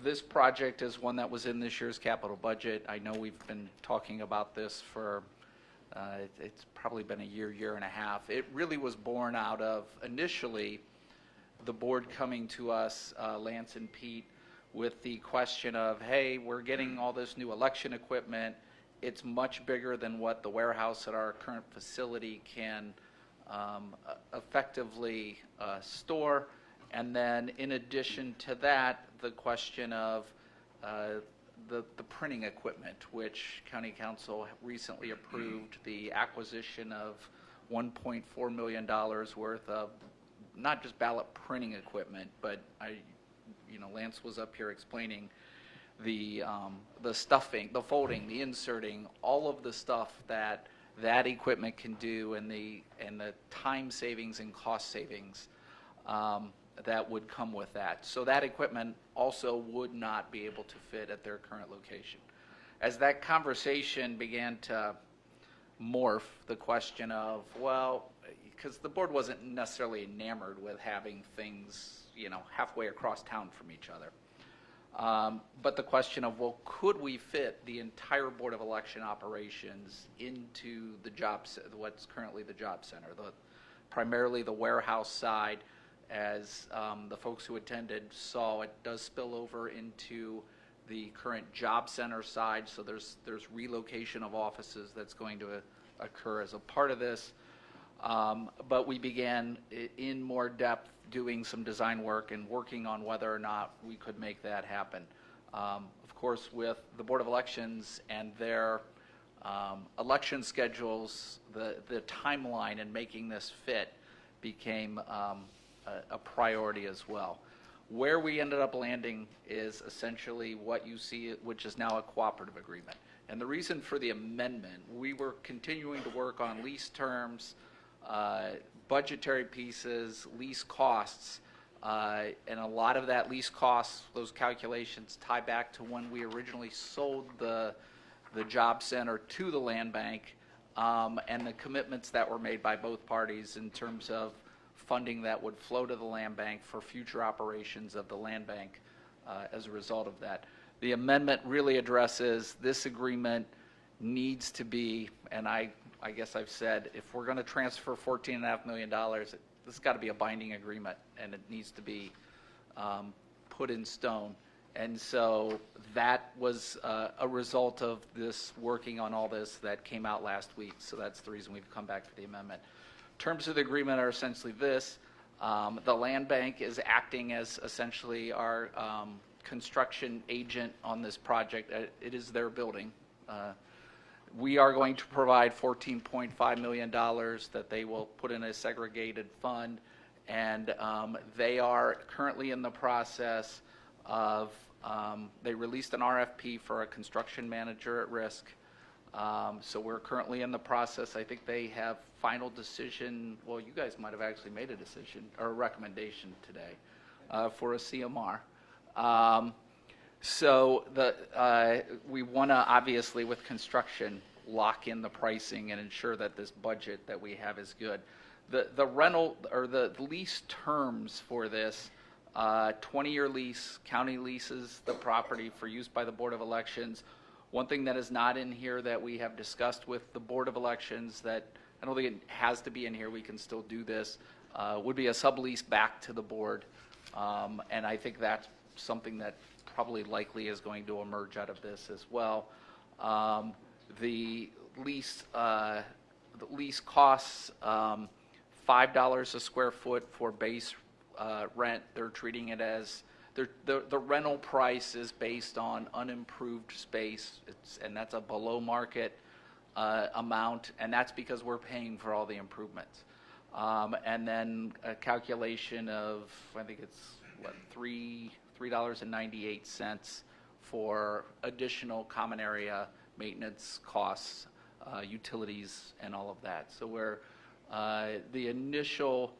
This project is one that was in this year's capital budget. I know we've been talking about this for, it's probably been a year and a half. It really was born out of, initially, the board coming to us, Lance and Pete, with the question of, hey, we're getting all this new election equipment. It's much bigger than what the warehouse at our current facility can effectively store. And then in addition to that, the question of the printing equipment, which County Council recently approved the acquisition of $1.4 million worth of not just ballot printing equipment, but Lance was up here explaining the stuffing, the folding, the inserting, all of the stuff that equipment can do, and the time savings and cost savings that would come with that. So that equipment also would not be able to fit at their current location. As that conversation began to morph, the question of, well, because the board wasn't necessarily enamored with having things, halfway across town from each other. But the question of, well, could we fit the entire Board of Election operations into the what's currently the job center, primarily the warehouse side, as the folks who attended saw, it does spill over into the current job center side. So there's relocation of offices that's going to occur as a part of this. But we began in more depth doing some design work and working on whether or not we could make that happen. Of course, with the Board of Elections and their election schedules, the timeline in making this fit became a priority as well. Where we ended up landing is essentially what you see, which is now a cooperative agreement. And the reason for the amendment, we were continuing to work on lease terms, budgetary pieces, lease costs, and a lot of that lease costs, those calculations tie back to when we originally sold the job center to the land bank, and the commitments that were made by both parties in terms of funding that would flow to the land bank for future operations of the land bank as a result of that. The amendment really addresses this agreement needs to be, and I guess I've said, if we're going to transfer $14.5 million, this has got to be a binding agreement, and it needs to be put in stone. And so that was a result of this working on all this that came out last week. So that's the reason we've come back to the amendment. Terms of the agreement are essentially this. The land bank is acting as essentially our construction agent on this project. It is their building. We are going to provide $14.5 million that they will put in a segregated fund, and they are currently in the process of, they released an RFP for a construction manager at risk. So we're currently in the process. I think they have final decision. Well, you guys might have actually made a decision or a recommendation today for a CMR. So we want to, obviously, with construction, lock in the pricing and ensure that this budget that we have is good. The rental or the lease terms for this, 20-year lease, county leases the property for use by the Board of Elections. One thing that is not in here that we have discussed with the Board of Elections that I don't think it has to be in here, we can still do this, would be a sublease back to the board. And I think that's something that probably likely is going to emerge out of this as well. The lease costs $5 a square foot for base rent. They're treating it as the rental price is based on unimproved space, and that's a below market amount, and that's because we're paying for all the improvements. And then a calculation of, I think it's what, $3.98 for additional common area maintenance costs, utilities, and all of that. So where the initial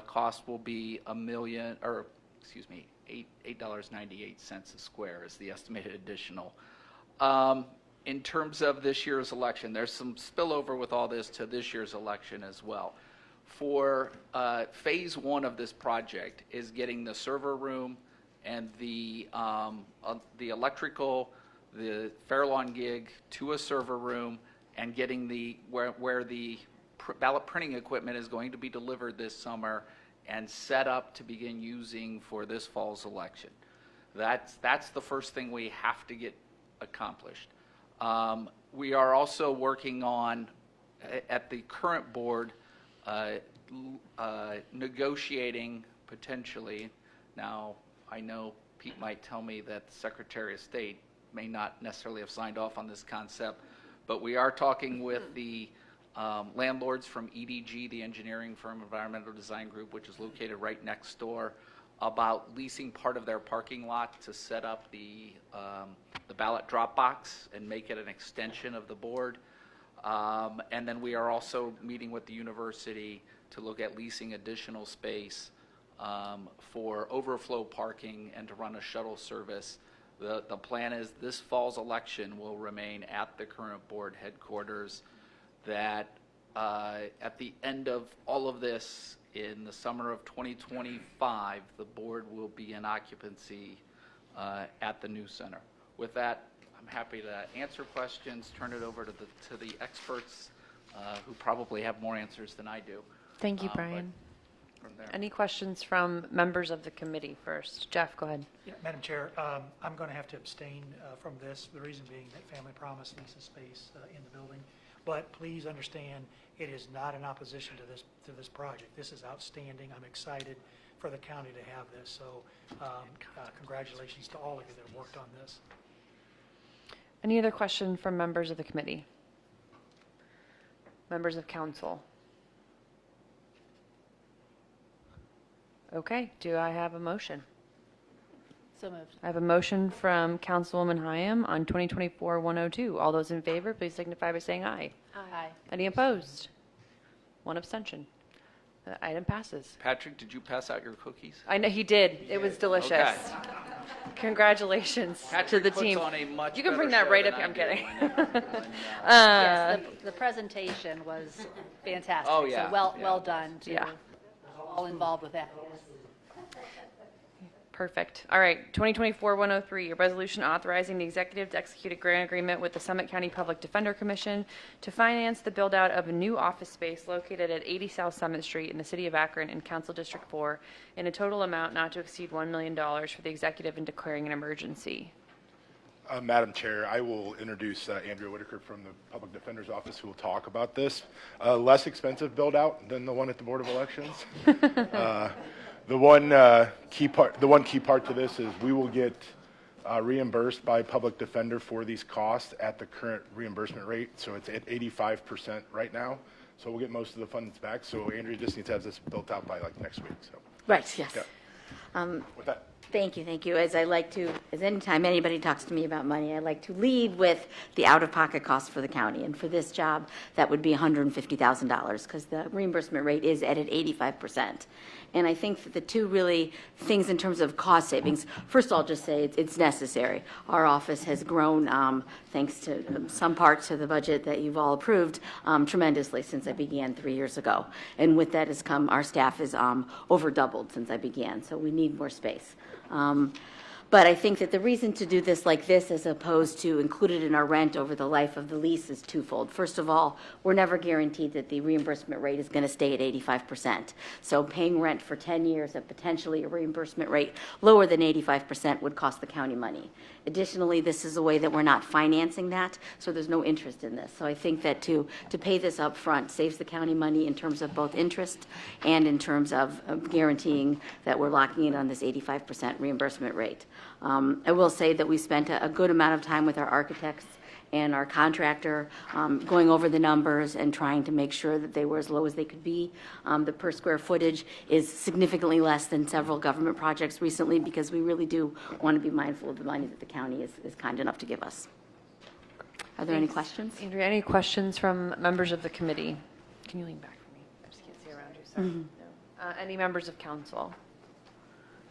cost will be $8.98 a square is the estimated additional. In terms of this year's election, there's some spillover with all this to this year's election as well. For phase one of this project is getting the server room and the electrical, the Fairlawn gig to a server room, and getting where the ballot printing equipment is going to be delivered this summer, and set up to begin using for this fall's election. That's the first thing we have to get accomplished. We are also working on, at the current board, negotiating potentially. Now, I know Pete might tell me that the Secretary of State may not necessarily have signed off on this concept, but we are talking with the landlords from EDG, the engineering firm, Environmental Design Group, which is located right next door, about leasing part of their parking lot to set up the ballot drop box and make it an extension of the board. And then we are also meeting with the university to look at leasing additional space for overflow parking and to run a shuttle service. The plan is this fall's election will remain at the current board headquarters, that at the end of all of this, in the summer of 2025, the board will be in occupancy at the new center. With that, I'm happy to answer questions, turn it over to the experts who probably have more answers than I do. Thank you, But Brian. from there. Any questions from members of the committee first? Jeff, go ahead. Yeah, Madam Chair, I'm going to have to abstain from this, the reason being that Family Promise leases space in the building. But please understand, it is not in opposition to this project. This is outstanding. I'm excited for the county to have this. So congratulations to all of you that have worked on this. Any other question from members of the committee? Members of council? Okay, do I have a motion? So moved. I have a motion from Councilwoman Hyam on 2024-102. All those in favor, please signify by saying aye. Aye. Any opposed? One abstention. The item passes. Patrick, did you pass out your cookies? I know he did. It was delicious. Okay. Congratulations to Patrick the puts team. on a much You can bring better that right show up than here. I'm I kidding. do when, Yes, the presentation was fantastic. Oh, yeah, So well yeah. done to Yeah. all involved with that. Perfect. All right, 2024-103, a resolution authorizing the executive to execute a grant agreement with the Summit County Public Defender Commission to finance the build-out of a new office space located at 80 South Summit Street in the city of Akron in Council District 4 in a total amount not to exceed $1 million for the executive in declaring an emergency. Madam Chair, I will introduce Andrea Whitaker from the Public Defender's Office, who will talk about this. Less expensive build-out than the one at the Board of Elections. The one key part to this is we will get reimbursed by Public Defender for these costs at the current reimbursement rate. So it's at 85% right now. So we'll get most of the funds back. So Andrea just needs to have this built out by like next week. So Right, yes. yeah. With that. Thank you. As anytime anybody talks to me about money, I like to lead with the out-of-pocket cost for the county. And for this job, that would be $150,000 because the reimbursement rate is at 85%. And I think that the two really things in terms of cost savings, first I'll just say it's necessary. Our office has grown, thanks to some parts of the budget that you've all approved, tremendously since I began 3 years ago. And with that has come, our staff is over doubled since I began, so we need more space. But I think that the reason to do this like this as opposed to include it in our rent over the life of the lease is twofold. First of all, we're never guaranteed that the reimbursement rate is going to stay at 85%. So paying rent for 10 years at potentially a reimbursement rate lower than 85% would cost the county money. Additionally, this is a way that we're not financing that, so there's no interest in this. So I think that to pay this up front saves the county money in terms of both interest and in terms of guaranteeing that we're locking it on this 85% reimbursement rate. I will say that we spent a good amount of time with our architects and our contractor going over the numbers and trying to make sure that they were as low as they could be. The per square footage is significantly less than several government projects recently because we really do want to be mindful of the money that the county is kind enough to give us. Are there any questions? Andrea, any questions from members of the committee? Can you lean back for me? I just can't see around you, sorry. No. Any members of council?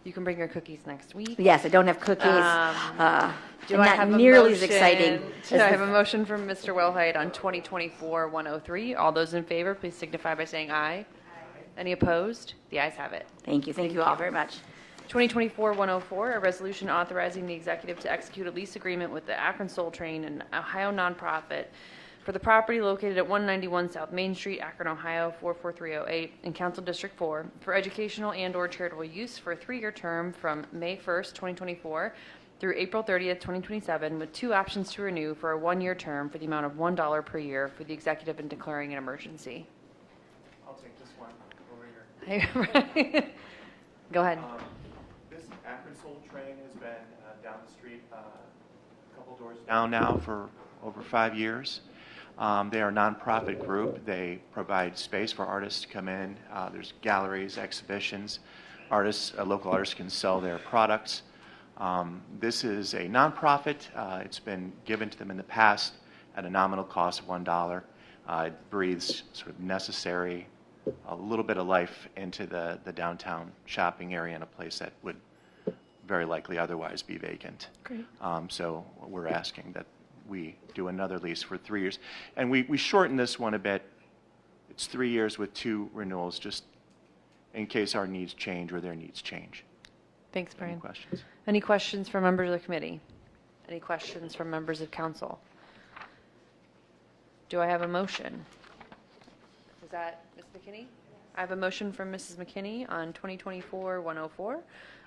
You can bring your cookies next week. Yes, I don't have cookies. Do and I not have a nearly as motion? exciting. Do as I the- have a motion from Mr. Wellhite on 2024-103? All those in favor, please signify by saying aye. Any opposed? The ayes have it. Thank you all very much. 2024-104, a resolution authorizing the executive to execute a lease agreement with the Akron Soul Train, an Ohio nonprofit, for the property located at 191 South Main Street, Akron, Ohio 44308, in Council District 4, for educational and/or charitable use for a 3-year term from May 1st, 2024 through April 30th, 2027, with 2 options to renew for a 1-year term for the amount of $1 per year for the executive and declaring an emergency. I'll take this one over here. Go ahead. This Akron Soul Train has been down the street a couple doors down now for over 5 years. They are a nonprofit group. They provide space for artists to come in. There's galleries, exhibitions. Local artists can sell their products. This is a nonprofit. It's been given to them in the past at a nominal cost of $1. It breathes sort of necessary, a little bit of life into the downtown shopping area in a place that would very likely otherwise be vacant. Great. So we're asking that we do another lease for 3 years. And we shorten this one a bit. It's 3 years with 2 renewals, just in case our needs change or their needs change. Thanks, Brian. Any questions? Any questions from members of the committee? Any questions from members of council? Do I have a motion? Is that Ms. McKinney? I have a motion from Mrs. McKinney on 2024-104.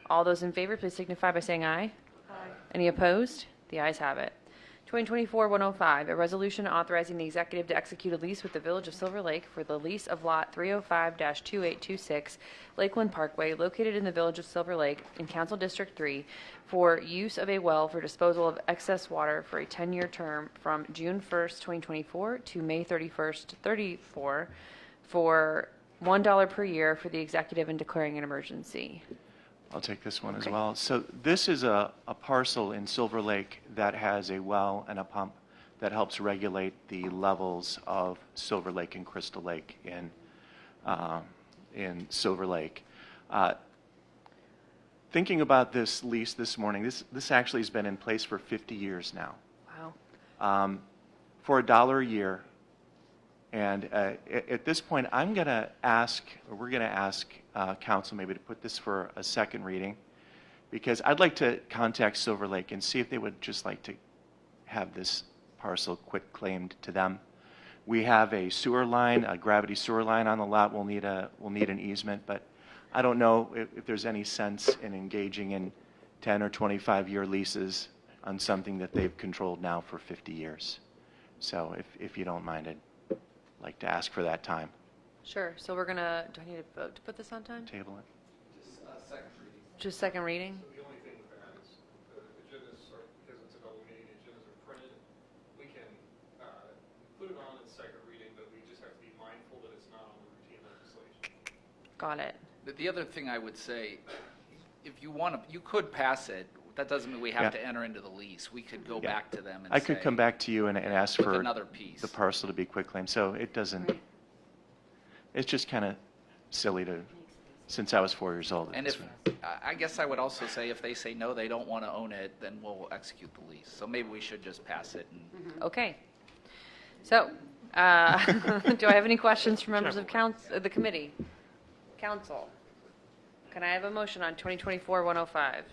All those in favor, please signify by saying aye. Aye. Any opposed? The ayes have it. 2024-105, a resolution authorizing the executive to execute a lease with the Village of Silver Lake for the lease of Lot 305-2826 Lakeland Parkway, located in the Village of Silver Lake in Council District 3, for use of a well for disposal of excess water for a 10-year term from June 1st, 2024 to May 31st, 2034, for $1 per year for the executive and declaring an emergency. I'll take this one as well. So this is a parcel in Silver Lake that has a well and a pump that helps regulate the levels of Silver Lake and Crystal Lake in Silver Lake. Thinking about this lease this morning, this actually has been in place for 50 years now. Wow. For $1 a year. And at this point, we're going to ask council maybe to put this for a second reading, because I'd like to contact Silver Lake and see if they would just like to have this parcel quit claimed to them. We have a sewer line, a gravity sewer line on the lot. We'll need an easement, but I don't know if there's any sense in engaging in 10 or 25-year leases on something that they've controlled now for 50 years. So if you don't mind, I'd like to ask for that time. Sure. So we're going to, do I need to vote to put this on time? Table it. Just second reading? The only thing with that is the agendas are, because it's a double meeting, the agendas are printed. We can put it on in second reading, but we just have to be mindful that it's not on the routine legislation. Got it. The other thing I would say, if you want to, you could pass it. That doesn't mean we have to enter into the lease. We could go back to them and I could come back to you and ask for another piece. the parcel to be quitclaimed. So it doesn't, it's just kind of silly to, since I was 4 years old. And I guess I would also say if they say no, they don't want to own it, then we'll execute the lease. So maybe we should just pass it. And Okay. So, do I have any questions from members of the committee? Council. Can I have a motion on 2024-105? I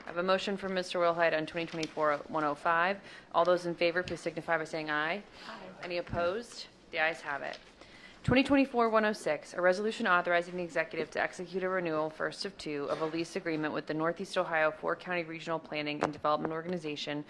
have a motion from Mr. Wilhite on 2024-105. All those in favor, please signify by saying aye. Aye. Any opposed? The ayes have it. 2024-106, a resolution authorizing the executive to execute a renewal, first of 2, of a lease agreement with the Northeast Ohio 4-County Regional Planning and Development Organization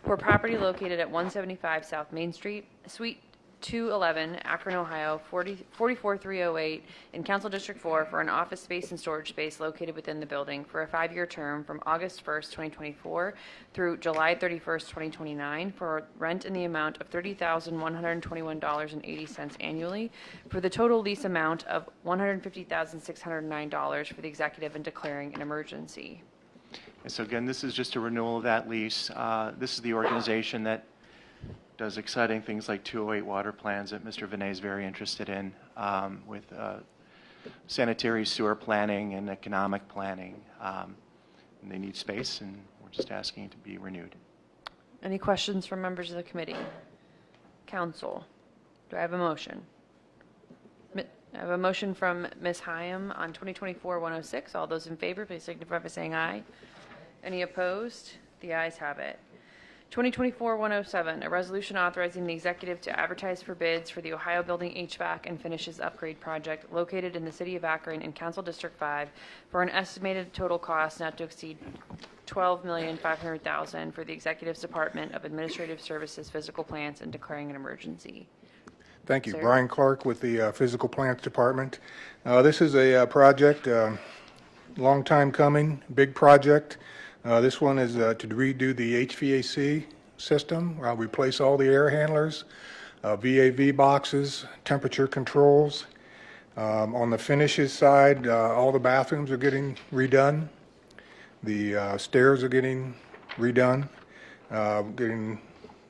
for property located at 175 South Main Street, Suite 211, Akron, Ohio, 44308, in Council District 4 for an office space and storage space located within the building for a 5-year term from August 1st, 2024 through July 31st, 2029 for rent in the amount of $30,121.80 annually for the total lease amount of $150,609 for the executive and declaring an emergency. And so again, this is just a renewal of that lease. This is the organization that does exciting things like 208 water plans that Mr. Vinay is very interested in, with sanitary sewer planning and economic planning. And they need space, and we're just asking it to be renewed. Any questions from members of the committee? Council, do I have a motion? I have a motion from Ms. Hyam on 2024-106. All those in favor, please signify by saying aye. Any opposed? The ayes have it. 2024-107, a resolution authorizing the executive to advertise for bids for the Ohio Building HVAC and Finishes Upgrade Project located in the city of Akron in Council District 5 for an estimated total cost not to exceed $12,500,000 for the Executive's Department of Administrative Services Physical Plants and declaring an emergency. Thank you. Sir? Brian Clark with the Physical Plants Department. This is a project, long time coming, big project. This one is to redo the HVAC system, replace all the air handlers, VAV boxes, temperature controls. On the finishes side, all the bathrooms are getting redone. The stairs are getting redone, getting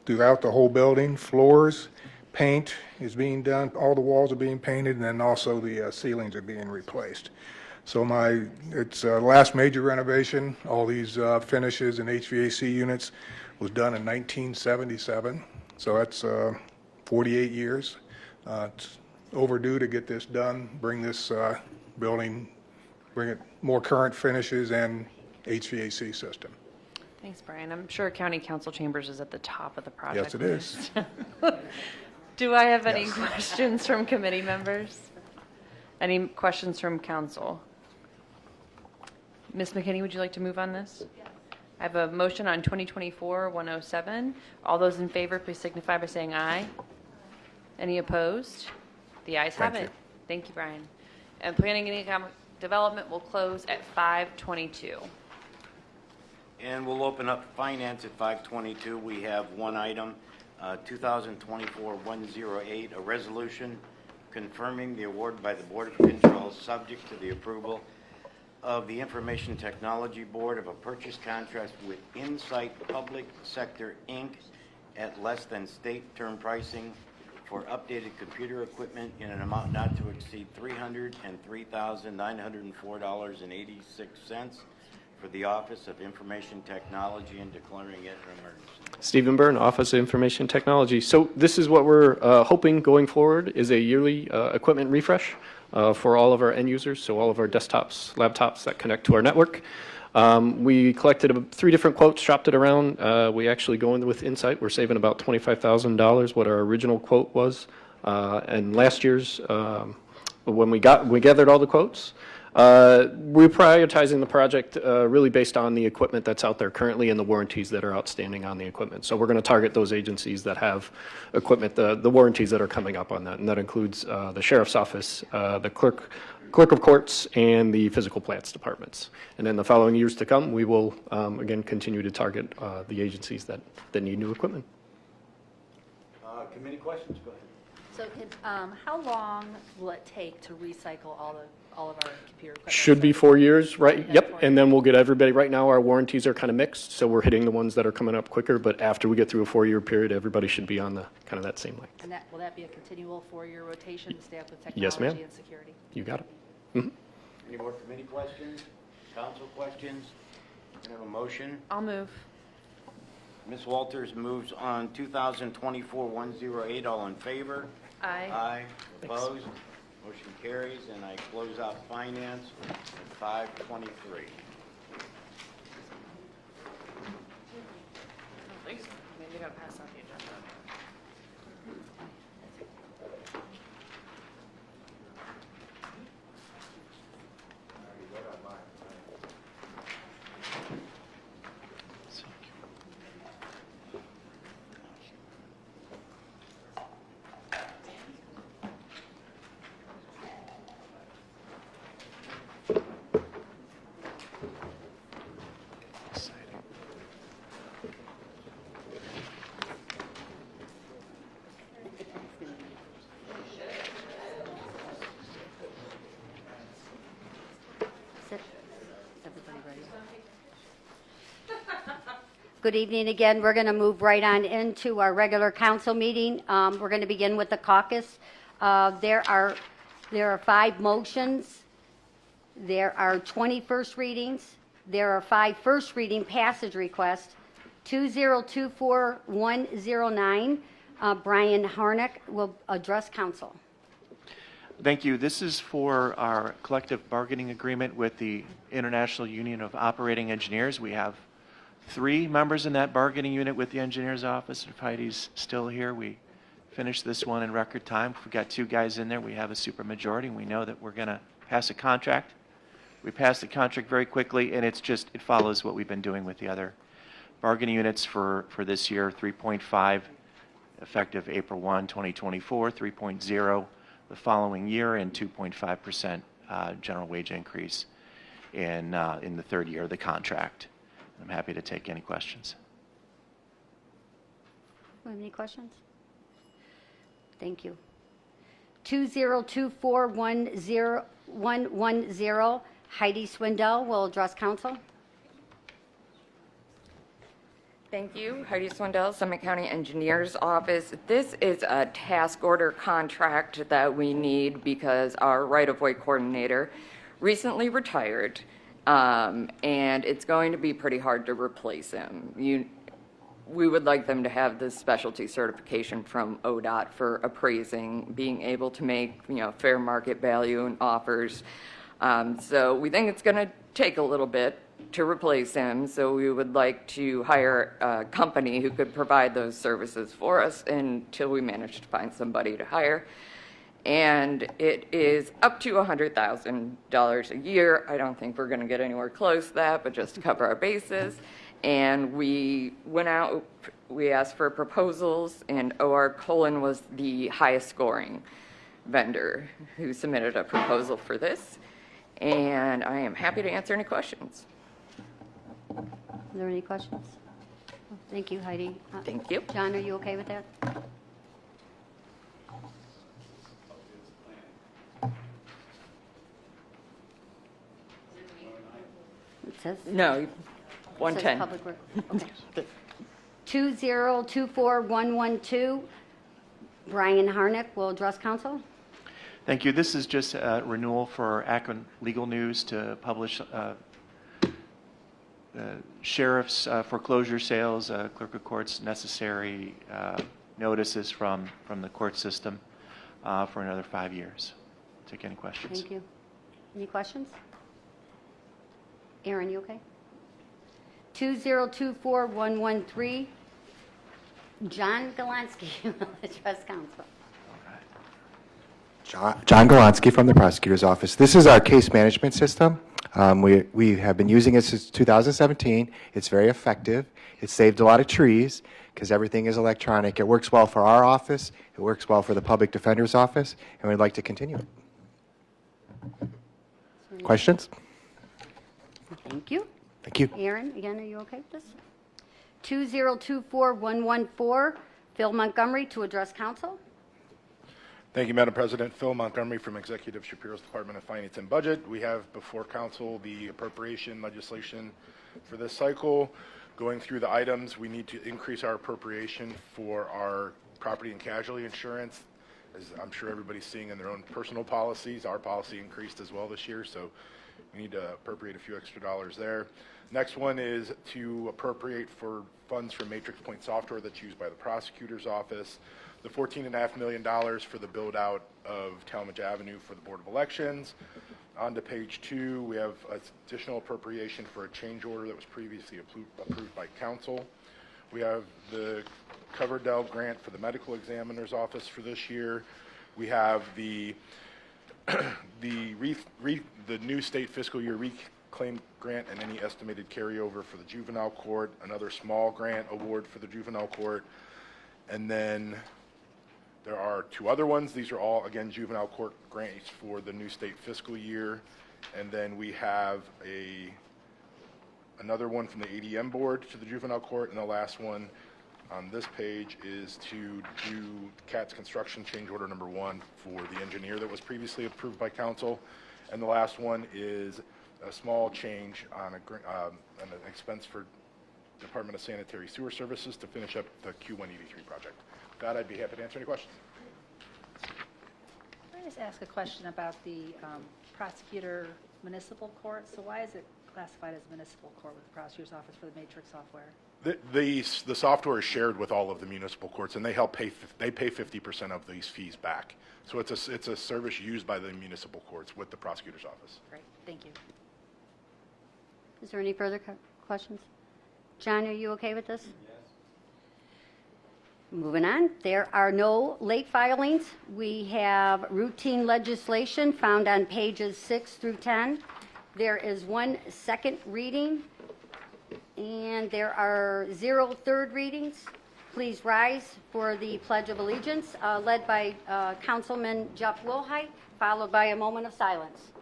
throughout the whole building. Floors, paint is being done, all the walls are being painted, and then also the ceilings are being replaced. So it's last major renovation, all these finishes and HVAC units was done in 1977. So that's 48 years. It's overdue to get this done, bring this building, bring it more current finishes and HVAC system. Thanks, Brian. I'm sure County Council Chambers is at the top of the project Yes, it is. list. Do I have any Yes. questions from committee members? Any questions from council? Ms. McKinney, would you like to move on this? Yes. I have a motion on 2024-107. All those in favor, please signify by saying aye. Any opposed? The ayes have it. Thank you, Brian. And Planning and Economic Development will close at 5:22. And we'll open up finance at 5:22. We have one item, 2024-108, a resolution confirming the award by the Board of Control subject to the approval of the Information Technology Board of a purchase contract with Insight Public Sector, Inc. at less than state term pricing for updated computer equipment in an amount not to exceed $303,904.86 for the Office of Information Technology and declaring it an emergency. Stephen Byrne, Office of Information Technology. So this is what we're hoping going forward is a yearly equipment refresh for all of our end users, so all of our desktops, laptops that connect to our network. We collected 3 different quotes, shopped it around. We actually go in with Insight. We're saving about $25,000, what our original quote was. And last year's, when we gathered all the quotes, we're prioritizing the project really based on the equipment that's out there currently and the warranties that are outstanding on the equipment. So we're going to target those agencies that have equipment, the warranties that are coming up on that, and that includes the Sheriff's Office, the Clerk of Courts, and the Physical Plants Departments. And in the following years to come, we will, again, continue to target the agencies that need new equipment. Committee questions? Go ahead. So how long will it take to recycle all of our computer equipment? Should be 4 years, right? Yep. And then we'll get everybody. Right now, our warranties are kind of mixed, so we're hitting the ones that are coming up quicker. But after we get through a 4-year period, everybody should be on the kind of that same length. And will that be a continual 4-year rotation to stay up with Yes, ma'am. technology and security? You got it. Any more committee questions? Council questions? Can I have a motion? I'll move. Ms. Walters moves on 2024-108. All in favor? Aye. Aye. Opposed? Motion carries, and I close out finance at 5:23. Maybe we gotta pass out the agenda. Good evening again. We're going to move right on into our regular council meeting. We're going to begin with the caucus. There are 5 motions. There are 20 first readings. There are 5 first reading passage requests. 2024109. Brian Harnack will address council. Thank you. This is for our collective bargaining agreement with the International Union of Operating Engineers. We have 3 members in that bargaining unit with the engineer's office. If Heidi's still here, we finished this one in record time. If we got 2 guys in there, we have a supermajority, and we know that we're going to pass a contract. We passed the contract very quickly, and it follows what we've been doing with the other bargaining units for this year, 3.5 effective April 1, 2024, 3.0 the following year, and 2.5% general wage increase in the third year of the contract. I'm happy to take any questions. Do we have any questions? Thank you. 202410110, Heidi Swindell will address council. Thank you. Heidi Swindell, Summit County Engineers Office. This is a task order contract that we need because our right-of-way coordinator recently retired, and it's going to be pretty hard to replace him. We would like them to have this specialty certification from ODOT for appraising, being able to make, fair market value and offers. So we think it's going to take a little bit to replace him, so we would like to hire a company who could provide those services for us until we manage to find somebody to hire. And it is up to $100,000 a year. I don't think we're going to get anywhere close to that, but just to cover our bases. And we went out, we asked for proposals, and OR Colon was the highest scoring vendor who submitted a proposal for this. And I am happy to answer any questions. Are there any questions? Thank you, Heidi. Thank you. John, are you okay with that? It says. No, It says 110. Public Works. Okay. 2024112, Brian Harnick will address council. Thank you. This is just a renewal for Akron Legal News to publish sheriff's foreclosure sales, clerk of court's necessary notices from the court system for another 5 years. Take any questions. Thank you. Any questions? Aaron, you okay? 2024113, John Galansky will address council. John Golonsky from the prosecutor's office. This is our case management system. We have been using it since 2017. It's very effective. It saved a lot of trees because everything is electronic. It works well for our office. It works well for the public defender's office, and we'd like to continue it. Questions? Thank you. Thank you. Aaron, again, are you okay with this? 2024114, Phil Montgomery to address council. Thank you, Madam President. Phil Montgomery from Executive Shapiro's Department of Finance and Budget. We have before council the appropriation legislation for this cycle. Going through the items, we need to increase our appropriation for our property and casualty insurance. As I'm sure everybody's seeing in their own personal policies, our policy increased as well this year, so we need to appropriate a few extra dollars there. Next one is to appropriate for funds for Matrix Point software that's used by the prosecutor's office. The $14.5 million for the build out of Talmadge Avenue for the Board of Elections. On to page 2, we have additional appropriation for a change order that was previously approved by council. We have the Coverdell grant for the medical examiner's office for this year. We have the new state fiscal year reclaim grant and any estimated carryover for the juvenile court, another small grant award for the juvenile court, and then there are 2 other ones. These are all, again, juvenile court grants for the new state fiscal year. And then we have another one from the ADM board to the juvenile court. And the last one on this page is to do CAT's construction change order number 1 for the engineer that was previously approved by council. And the last one is a small change on an expense for Department of Sanitary Sewer Services to finish up the Q183 project. With that, I'd be happy to answer any questions. Can I just ask a question about the prosecutor municipal court? So why is it classified as municipal court with the prosecutor's office for the Matrix software? The software is shared with all of the municipal courts, and they pay 50% of these fees back. So it's a service used by the municipal courts with the prosecutor's office. Great, thank you. Is there any further questions? John, are you okay with this? Moving on, there are no late filings. We have routine legislation found on pages 6 through 10. There is one second reading, and there are 0 third readings. Please rise for the Pledge of Allegiance, led by Councilman Jeff Wilhite, followed by a moment of silence.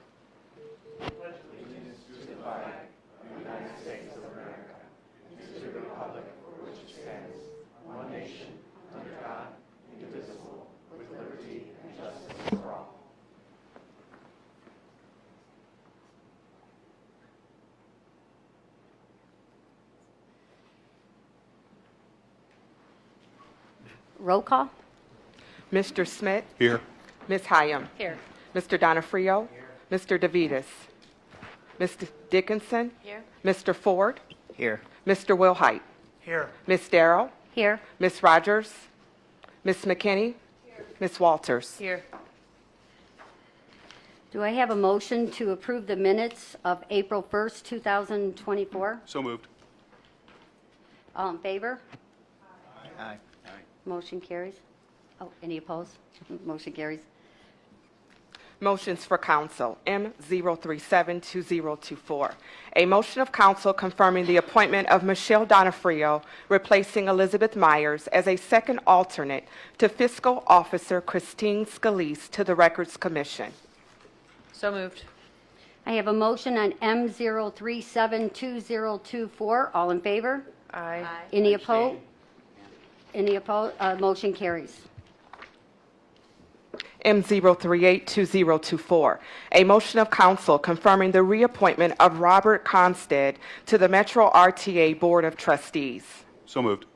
Roll call. Mr. Smith? Here. Ms. Hyam? Here. Mr. Donofrio? Mr. DeVitas? Mr. Dickinson? Here. Mr. Ford? Here. Mr. Wilhite? Here. Ms. Darrow? Here. Ms. Rogers? Ms. McKinney? Ms. Walters? Here. Do I have a motion to approve the minutes of April 1st, 2024? So moved. All in favor? Aye. Motion carries. Oh, any opposed? Motion carries. Motions for council, M0372024. A motion of council confirming the appointment of Michelle Donofrio, replacing Elizabeth Myers as a second alternate to Fiscal Officer Christine Scalise to the Records Commission. So moved. I have a motion on M0372024. All in favor? Aye. Any opposed? Any opposed? Motion carries. M0382024. A motion of council confirming the reappointment of Robert Constead to the Metro RTA Board of Trustees. So moved.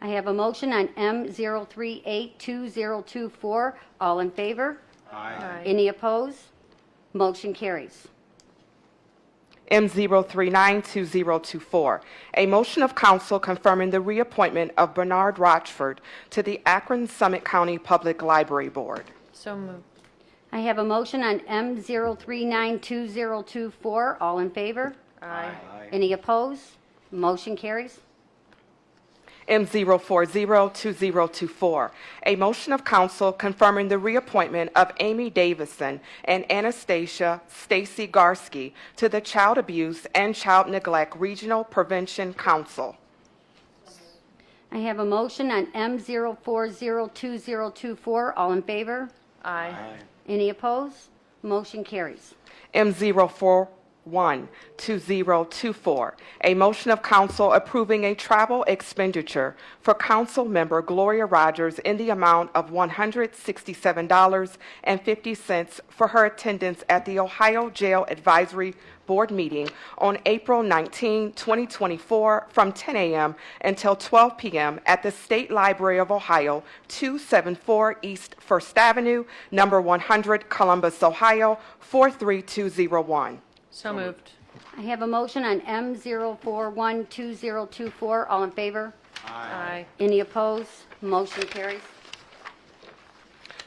I have a motion on M0382024. All in favor? Aye. Any opposed? Motion carries. M0392024. A motion of council confirming the reappointment of Bernard Rochford to the Akron Summit County Public Library Board. So moved. I have a motion on M0392024. All in favor? Aye. Any opposed? Motion carries. M0402024. A motion of council confirming the reappointment of Amy Davison and Anastasia Stacy Garsky to the Child Abuse and Child Neglect Regional Prevention Council. I have a motion on M0402024. All in favor? Aye. Any opposed? Motion carries. M0412024. A motion of council approving a travel expenditure for council member Gloria Rogers in the amount of $167.50 for her attendance at the Ohio Jail Advisory Board meeting on April 19, 2024, from 10 a.m. until 12 p.m. at the State Library of Ohio, 274 East 1st Avenue, number 100, Columbus, Ohio, 43201. So moved. I have a motion on M0412024. All in favor? Aye. Any opposed? Motion carries.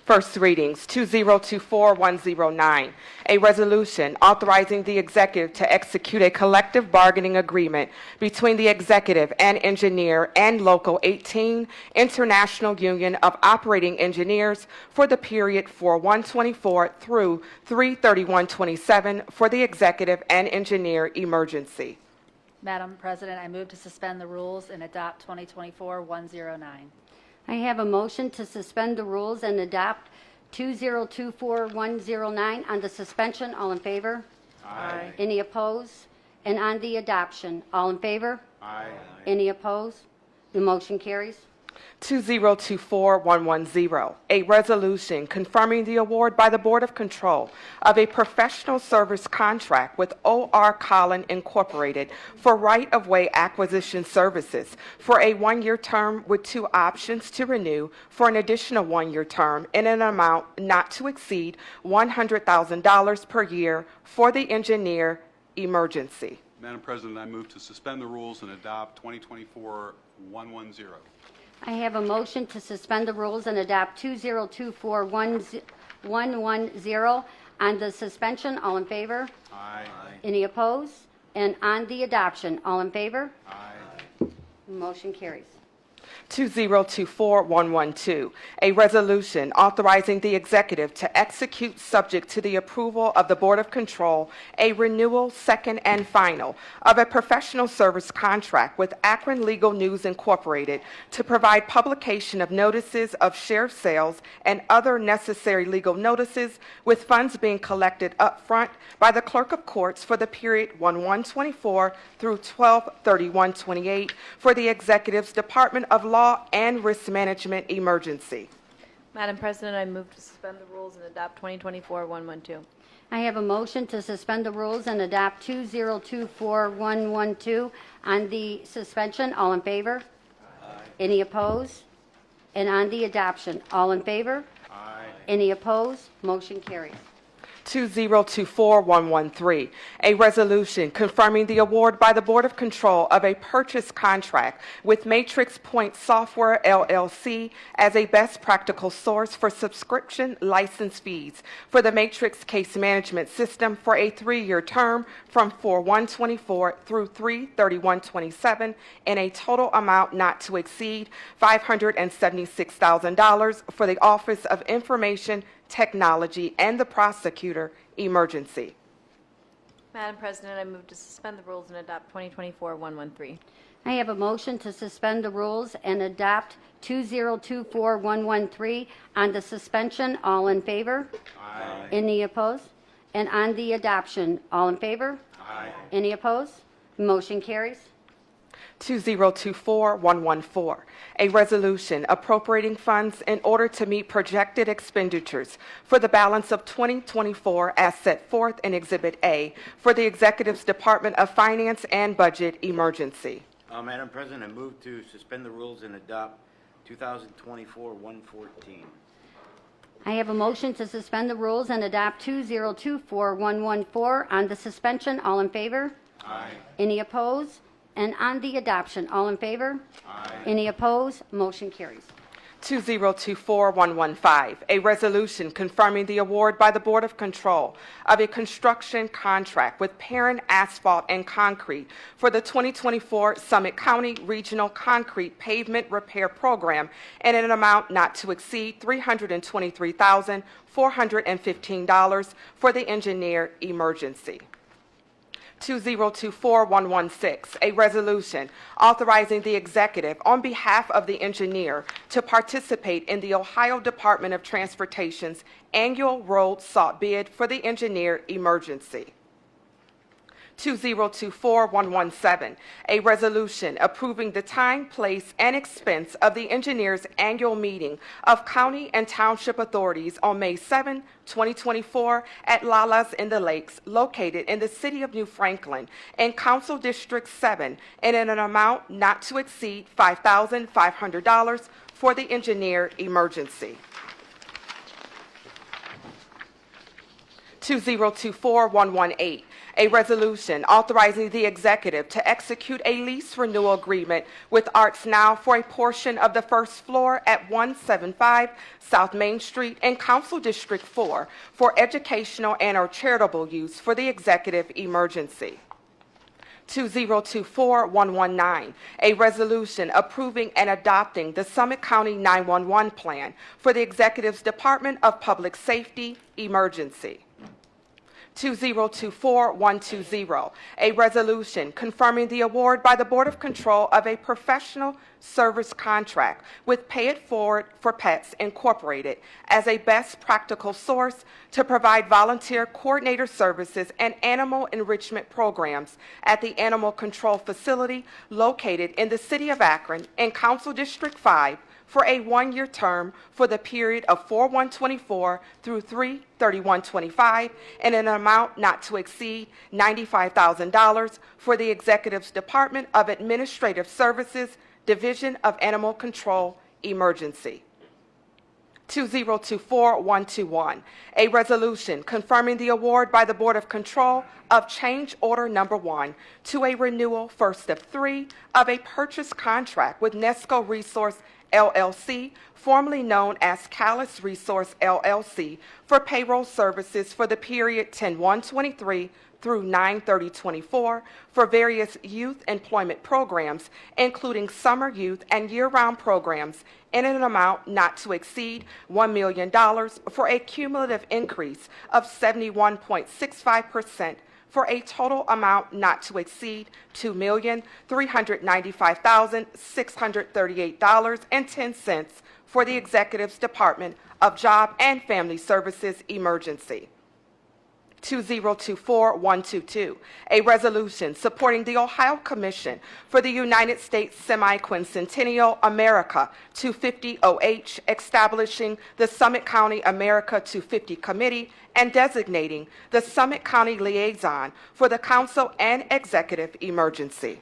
First readings, 2024-109, a resolution authorizing the executive to execute a collective bargaining agreement between the executive and engineer and Local 18 International Union of Operating Engineers for the period 4/124 through 3/31/27 for the executive and engineer emergency. Madam President, I move to suspend the rules and adopt 2024-109. I have a motion to suspend the rules and adopt 2024-109 on the suspension. All in favor? Aye. Any opposed? And on the adoption, all in favor? Aye. Any opposed? The motion carries. 2024-110, a resolution confirming the award by the Board of Control of a professional service contract with O.R. Collin Incorporated for right-of-way acquisition services for a one-year term with 2 options to renew for an additional one-year term in an amount not to exceed $100,000 per year for the engineer emergency. Madam President, I move to suspend the rules and adopt 2024-110. I have a motion to suspend the rules and adopt 2024-110 on the suspension. All in favor? Aye. Any opposed? And on the adoption, all in favor? Aye. Motion carries. 2024112, a resolution authorizing the executive to execute, subject to the approval of the Board of Control, a renewal, second and final, of a professional service contract with Akron Legal News Incorporated to provide publication of notices of share sales and other necessary legal notices, with funds being collected upfront by the Clerk of Courts for the period 1/1/24 through 12/31/28 for the Executive's Department of Law and Risk Management emergency. Madam President, I move to suspend the rules and adopt 2024-112. I have a motion to suspend the rules and adopt 2024-112 on the suspension. All in favor? Any opposed? And on the adoption, all in favor? Any opposed? Motion carries. 2024113, a resolution confirming the award by the Board of Control of a purchase contract with Matrix Point Software LLC as a best practical source for subscription license fees for the Matrix Case Management System for a 3-year term from 4/1/24 through 3/31/27 in a total amount not to exceed $576,000 for the Office of Information Technology and the Prosecutor emergency. Madam President, I move to suspend the rules and adopt 2024-113. I have a motion to suspend the rules and adopt 2024-113 on the suspension. All in favor? Any opposed? And on the adoption, all in favor? Any opposed? Motion carries. 2024114, a resolution appropriating funds in order to meet projected expenditures for the balance of 2024 as set forth in Exhibit A for the Executive's Department of Finance and Budget emergency. Madam President, I move to suspend the rules and adopt 2024-114. I have a motion to suspend the rules and adopt 2024-114 on the suspension. All in favor? Any opposed? And on the adoption, all in favor? Any opposed? Motion carries. 2024115, a resolution confirming the award by the Board of Control of a construction contract with Perrin Asphalt and Concrete for the 2024 Summit County Regional Concrete Pavement Repair Program in an amount not to exceed $323,415 for the engineer emergency. 2024116, a resolution authorizing the executive on behalf of the engineer to participate in the Ohio Department of Transportation's annual road salt bid for the engineer emergency. 2024117, a resolution approving the time, place, and expense of the engineer's annual meeting of county and township authorities on May 7, 2024 at Lala's in the Lakes, located in the city of New Franklin in Council District 7, and in an amount not to exceed $5,500 for the engineer emergency. 2024118, a resolution authorizing the executive to execute a lease renewal agreement with Arts Now for a portion of the first floor at 175 South Main Street in Council District 4 for educational and/or charitable use for the executive emergency. 2024119, a resolution approving and adopting the Summit County 911 plan for the Executive's Department of Public Safety emergency. 2024120, a resolution confirming the award by the Board of Control of a professional service contract with Pay It Forward for Pets Incorporated as a best practical source to provide volunteer coordinator services and animal enrichment programs at the Animal Control Facility located in the City of Akron in Council District 5 for a 1-year term for the period of 4/1/24 through 3/31/25 in an amount not to exceed $95,000 for the Executive's Department of Administrative Services, Division of Animal Control emergency. 2024121, a resolution confirming the award by the Board of Control of Change Order Number 1 to a renewal first of 3 of a purchase contract with Nesco Resource LLC, formerly known as Callis Resource LLC, for payroll services for the period 10/1/23 through 9/30/24 for various youth employment programs, including summer youth and year-round programs, in an amount not to exceed $1 million for a cumulative increase of 71.65%, for a total amount not to exceed $2,395,638.10 for the Executive's Department of Job and Family Services emergency. 2024122, a resolution supporting the Ohio Commission for the United States Semi-Quincentennial America 250 OH, establishing the Summit County America 250 Committee and designating the Summit County Liaison for the Council and Executive emergency.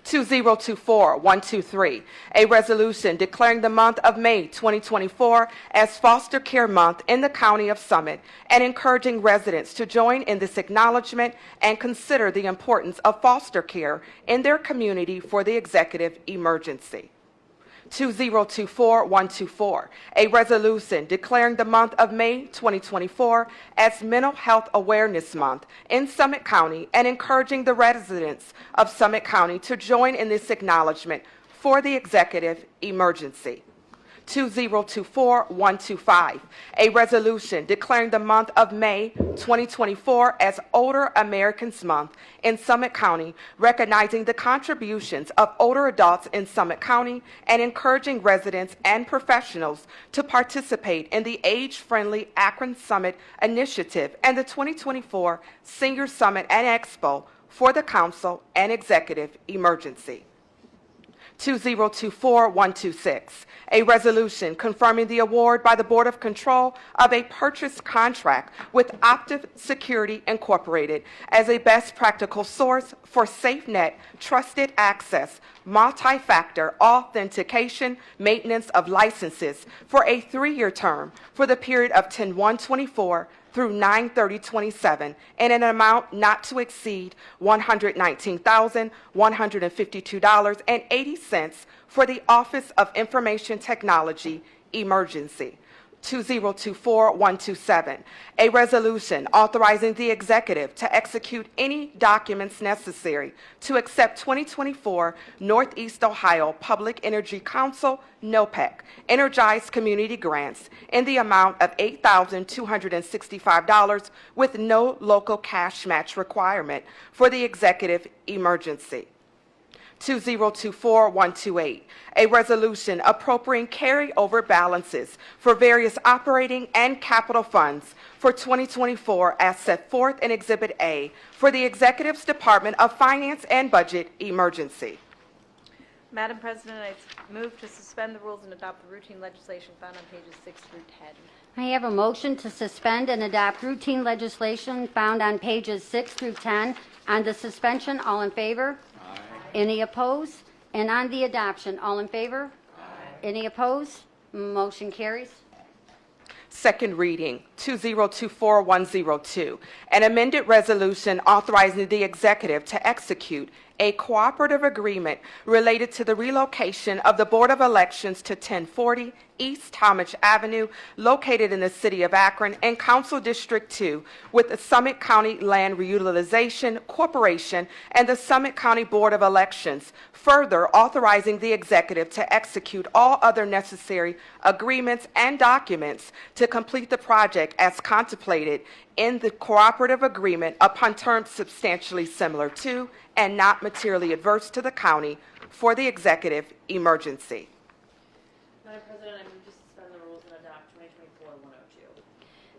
2024123, a resolution declaring the month of May 2024 as Foster Care Month in the County of Summit and encouraging residents to join in this acknowledgement and consider the importance of foster care in their community for the executive emergency. 2024124, a resolution declaring the month of May 2024 as Mental Health Awareness Month in Summit County and encouraging the residents of Summit County to join in this acknowledgement for the executive emergency. 2024125, a resolution declaring the month of May 2024 as Older Americans Month in Summit County, recognizing the contributions of older adults in Summit County and encouraging residents and professionals to participate in the Age-Friendly Akron Summit Initiative and the 2024 Senior Summit and Expo for the Council and Executive emergency. 2024126, a resolution confirming the award by the Board of Control of a purchase contract with Optiv Security Incorporated as a best practical source for SafeNet Trusted Access multi-factor authentication maintenance of licenses for a 3-year term for the period of 10/1/24 through 9/30/27 in an amount not to exceed $119,152.80 for the Office of Information Technology emergency. 2024127, a resolution authorizing the executive to execute any documents necessary to accept 2024 Northeast Ohio Public Energy Council, NOPEC, Energized Community Grants in the amount of $8,265 with no local cash match requirement for the executive emergency. 2024128, a resolution appropriating carryover balances for various operating and capital funds for 2024 as set forth in Exhibit A for the Executive's Department of Finance and Budget emergency. Madam President, I move to suspend the rules and adopt the routine legislation found on pages 6 through 10. I have a motion to suspend and adopt routine legislation found on pages 6 through 10. On the suspension, all in favor? Aye. Any opposed? And on the adoption, all in favor? Aye. Any opposed? Motion carries. Second reading, 2024102, an amended resolution authorizing the executive to execute a cooperative agreement related to the relocation of the Board of Elections to 1040 East Talmadge Avenue, located in the city of Akron and Council District 2, with the Summit County Land Reutilization Corporation and the Summit County Board of Elections, further authorizing the executive to execute all other necessary agreements and documents to complete the project as contemplated in the cooperative agreement upon terms substantially similar to and not materially adverse to the county for the executive emergency. Madam President, I move to suspend the rules and adopt 2024-102.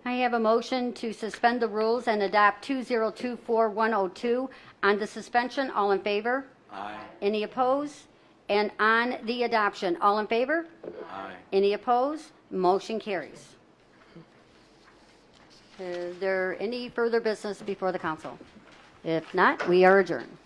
I have a motion to suspend the rules and adopt 2024102. On the suspension, all in favor? Aye. Any opposed? And on the adoption, all in favor? Aye. Any opposed? Motion carries. Is there any further business before the council? If not, we are adjourned.